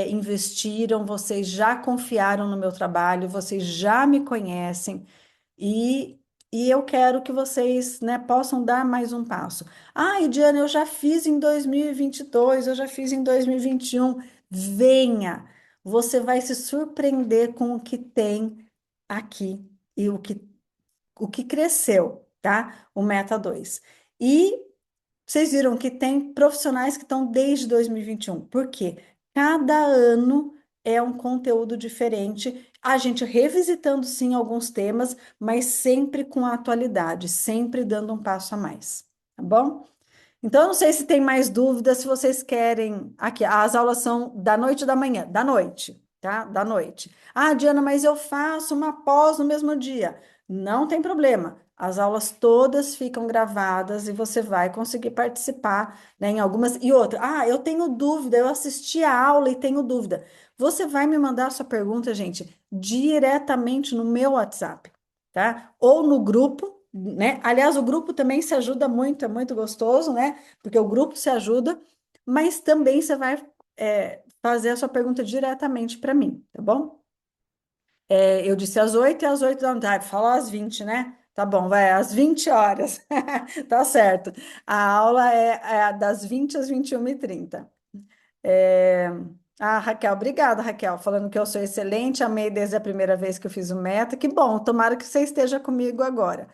investiram, vocês já confiaram no meu trabalho, vocês já me conhecem. E, e eu quero que vocês, né, possam dar mais um passo. Ah, Diana, eu já fiz em 2022, eu já fiz em 2021. Venha, você vai se surpreender com o que tem aqui e o que cresceu, tá? O Meta 2. E vocês viram que tem profissionais que estão desde 2021. Por quê? Cada ano é um conteúdo diferente, a gente revisitando sim alguns temas, mas sempre com a atualidade, sempre dando um passo a mais, tá bom? Então, eu não sei se tem mais dúvidas, se vocês querem. Aqui, as aulas são da noite e da manhã, da noite, tá? Da noite. Ah, Diana, mas eu faço uma pós no mesmo dia. Não tem problema. As aulas todas ficam gravadas e você vai conseguir participar, né, em algumas. E outra, eu tenho dúvida, eu assisti a aula e tenho dúvida. Você vai me mandar a sua pergunta, gente, diretamente no meu WhatsApp, tá? Ou no grupo, né? Aliás, o grupo também se ajuda muito, é muito gostoso, né? Porque o grupo se ajuda, mas também você vai fazer a sua pergunta diretamente para mim, tá bom? Eu disse às 8 e às 8 da noite, falou às 20, né? Tá bom, vai às 20 horas, tá certo. A aula é das 20 às 21h30. É... Raquel, obrigada, Raquel, falando que eu sou excelente, amei desde a primeira vez que eu fiz o Meta. Que bom, tomara que você esteja comigo agora.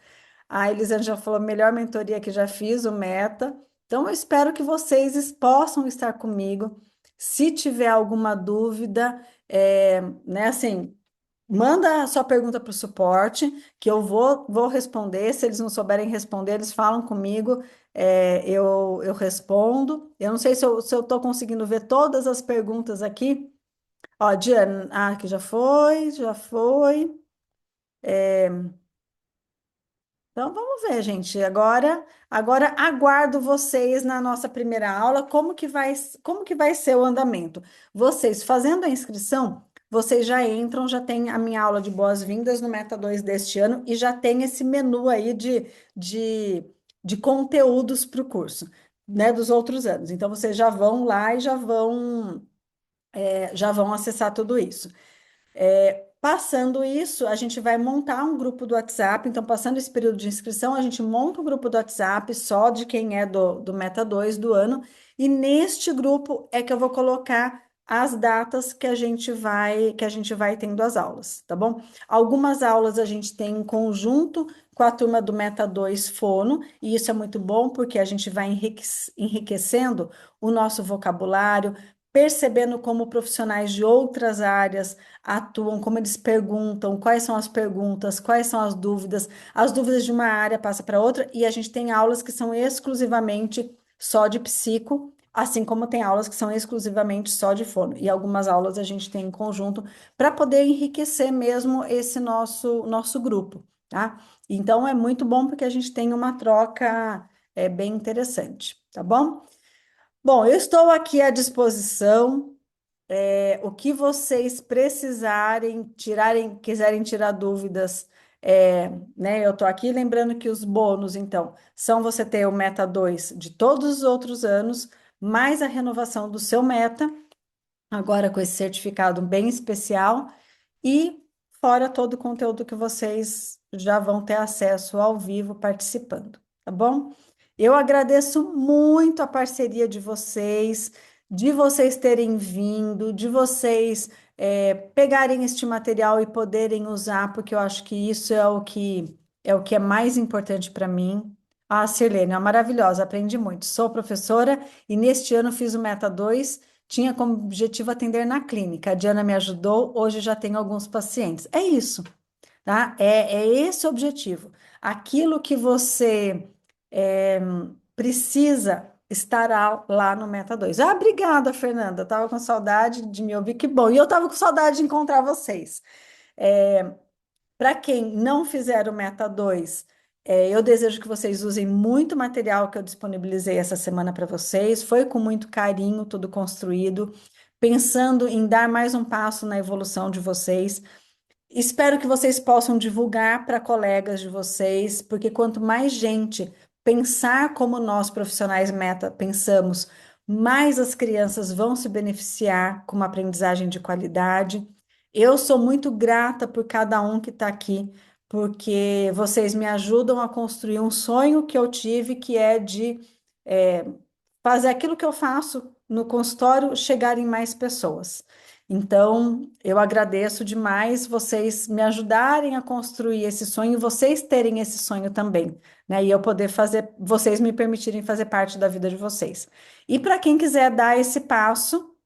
A Elisângela falou, melhor mentoria que já fiz, o Meta. Então, eu espero que vocês possam estar comigo. Se tiver alguma dúvida, né, assim, manda a sua pergunta para o suporte, que eu vou responder. Se eles não souberem responder, eles falam comigo, eu respondo. Eu não sei se eu estou conseguindo ver todas as perguntas aqui. Ó, Diana, que já foi, já foi. Então vamos ver, gente. Agora aguardo vocês na nossa primeira aula. Como que vai ser o andamento? Vocês fazendo a inscrição, vocês já entram, já tem a minha aula de boas-vindas no Meta 2 deste ano e já tem esse menu aí de, de conteúdos para o curso, né, dos outros anos. Então vocês já vão lá e já vão acessar tudo isso. Passando isso, a gente vai montar um grupo do WhatsApp. Então, passando esse período de inscrição, a gente monta um grupo do WhatsApp só de quem é do Meta 2 do ano. E neste grupo é que eu vou colocar as datas que a gente vai tendo as aulas, tá bom? Algumas aulas a gente tem em conjunto com a turma do Meta 2 Fono, e isso é muito bom porque a gente vai enriquecendo o nosso vocabulário, percebendo como profissionais de outras áreas atuam, como eles perguntam, quais são as perguntas, quais são as dúvidas de uma área passa para outra, e a gente tem aulas que são exclusivamente só de psico, assim como tem aulas que são exclusivamente só de fono, e algumas aulas a gente tem em conjunto para poder enriquecer mesmo esse nosso grupo, tá? Então é muito bom porque a gente tem uma troca bem interessante, tá bom? Bom, eu estou aqui à disposição. O que vocês precisarem, quiserem tirar dúvidas, né? Eu estou aqui lembrando que os bônus, então, são você ter o Meta 2 de todos os outros anos, mais a renovação do seu Meta, agora com esse certificado bem especial, e fora todo o conteúdo que vocês já vão ter acesso ao vivo participando, tá bom? Eu agradeço muito a parceria de vocês terem vindo, de vocês pegarem este material e poderem usar, porque eu acho que isso é o que é mais importante para mim. Ah, Sirlene, é maravilhosa, aprendi muito. Sou professora e neste ano fiz o Meta 2. Tinha como objetivo atender na clínica. A Diana me ajudou, hoje já tenho alguns pacientes. É isso, tá? É esse o objetivo. Aquilo que você é, precisa estar lá no Meta 2. Ah, obrigada, Fernanda. Eu estava com saudade de me ouvir, que bom. E eu estava com saudade de encontrar vocês. Para quem não fizer o Meta 2, eu desejo que vocês usem muito material que eu disponibilizei essa semana para vocês. Foi com muito carinho tudo construído, pensando em dar mais um passo na evolução de vocês. Espero que vocês possam divulgar para colegas de vocês, porque quanto mais gente pensar como nós profissionais Meta pensamos, mais as crianças vão se beneficiar com uma aprendizagem de qualidade. Eu sou muito grata por cada um que está aqui, porque vocês me ajudam a construir um sonho que eu tive, que é de é, fazer aquilo que eu faço no consultório chegar em mais pessoas. Então, eu agradeço demais vocês me ajudarem a construir esse sonho e vocês terem esse sonho também, né? E eu poder fazer, vocês me permitirem fazer parte da vida de vocês. E para quem quiser dar esse passo,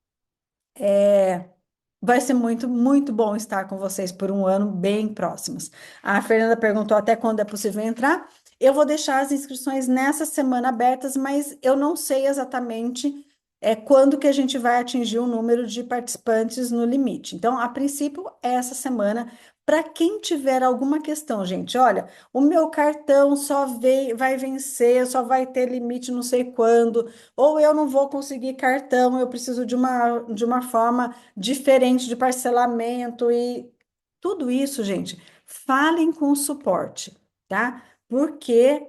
vai ser muito, muito bom estar com vocês por um ano bem próximos. A Fernanda perguntou até quando é possível entrar. Eu vou deixar as inscrições nessa semana abertas, mas eu não sei exatamente quando que a gente vai atingir o número de participantes no limite. Então, a princípio, é essa semana. Para quem tiver alguma questão, gente, olha, o meu cartão vai vencer, só vai ter limite não sei quando, ou eu não vou conseguir cartão, eu preciso de uma forma diferente de parcelamento e tudo isso, gente, falem com o suporte, tá? Porque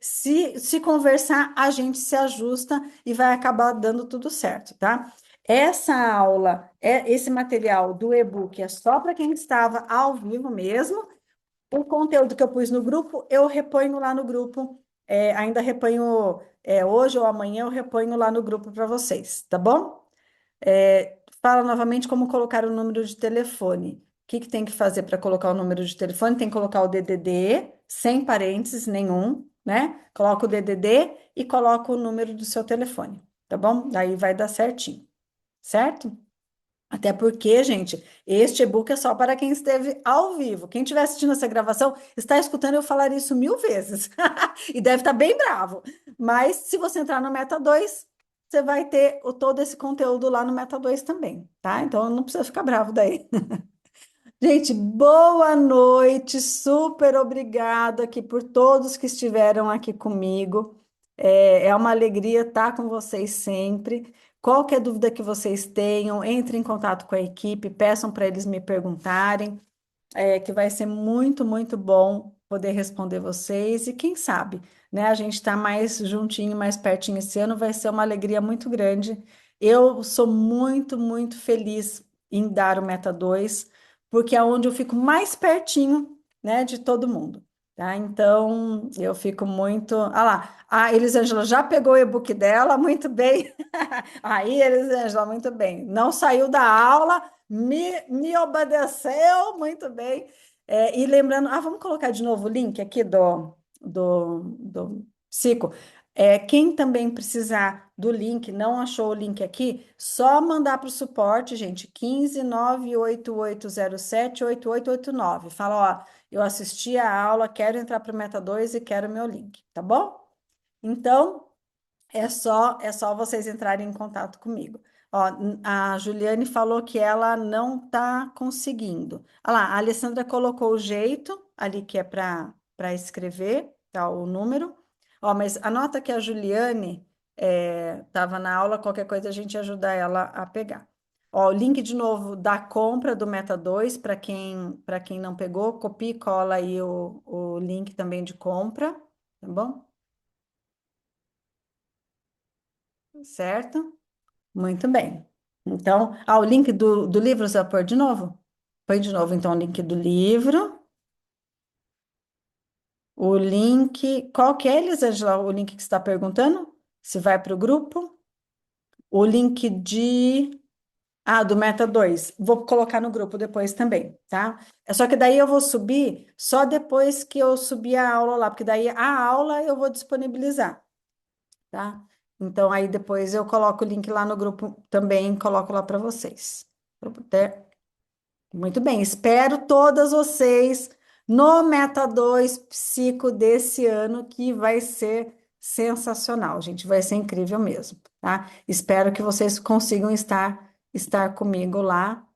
se conversar, a gente se ajusta e vai acabar dando tudo certo, tá? Essa aula, esse material do e-book é só para quem estava ao vivo mesmo. O conteúdo que eu pus no grupo, eu reponho lá no grupo. Ainda reponho hoje ou amanhã, eu reponho lá no grupo para vocês, tá bom? Fala novamente como colocar o número de telefone. O que que tem que fazer para colocar o número de telefone? Tem que colocar o DDD, sem parênteses nenhum, né? Coloca o DDD e coloca o número do seu telefone, tá bom? Daí vai dar certinho, certo? Até porque, gente, este e-book é só para quem esteve ao vivo. Quem estiver assistindo essa gravação está escutando eu falar isso 1000 vezes. E deve estar bem bravo. Mas se você entrar no Meta 2, você vai ter todo esse conteúdo lá no Meta 2 também, tá? Então não precisa ficar bravo daí. Gente, boa noite, super obrigada aqui por todos que estiveram aqui comigo. É uma alegria estar com vocês sempre. Qualquer dúvida que vocês tenham, entre em contato com a equipe, peçam para eles me perguntarem, que vai ser muito, muito bom poder responder vocês. E quem sabe, né, a gente está mais juntinho, mais pertinho esse ano, vai ser uma alegria muito grande. Eu sou muito, muito feliz em dar o Meta 2 porque é onde eu fico mais pertinho, né, de todo mundo. Tá? Então, eu fico muito. Ah lá, a Elisângela já pegou o e-book dela, muito bem. Aí, Elisângela, muito bem. Não saiu da aula, me obedeceu, muito bem. E lembrando, vamos colocar de novo o link aqui do Psico. Quem também precisar do link, não achou o link aqui, só mandar para o suporte, gente, 15988078889. Fala, ó, eu assisti a aula, quero entrar para o Meta 2 e quero o meu link, tá bom? Então, é só vocês entrarem em contato comigo. Ó, a Juliane falou que ela não está conseguindo. Olha lá, a Alessandra colocou o jeito ali que é para escrever, tá, o número. Ó, mas anota que a Juliane estava na aula, qualquer coisa a gente ajuda ela a pegar. Ó, o link de novo da compra do Meta 2, para quem não pegou, copia e cola aí o link também de compra, tá bom? Certo? Muito bem. Então, o link do livro você vai pôr de novo? Põe de novo, então, o link do livro. O link. Qual que é, Elisângela? O link que você está perguntando? Se vai para o grupo? O link de. Do Meta 2. Vou colocar no grupo depois também, tá? É só que daí eu vou subir só depois que eu subir a aula lá, porque daí a aula eu vou disponibilizar, tá? Então aí depois eu coloco o link lá no grupo também, coloco lá para vocês. Muito bem, espero todas vocês no Meta 2 Psico desse ano, que vai ser sensacional, gente, vai ser incrível mesmo, tá? Espero que vocês consigam estar comigo lá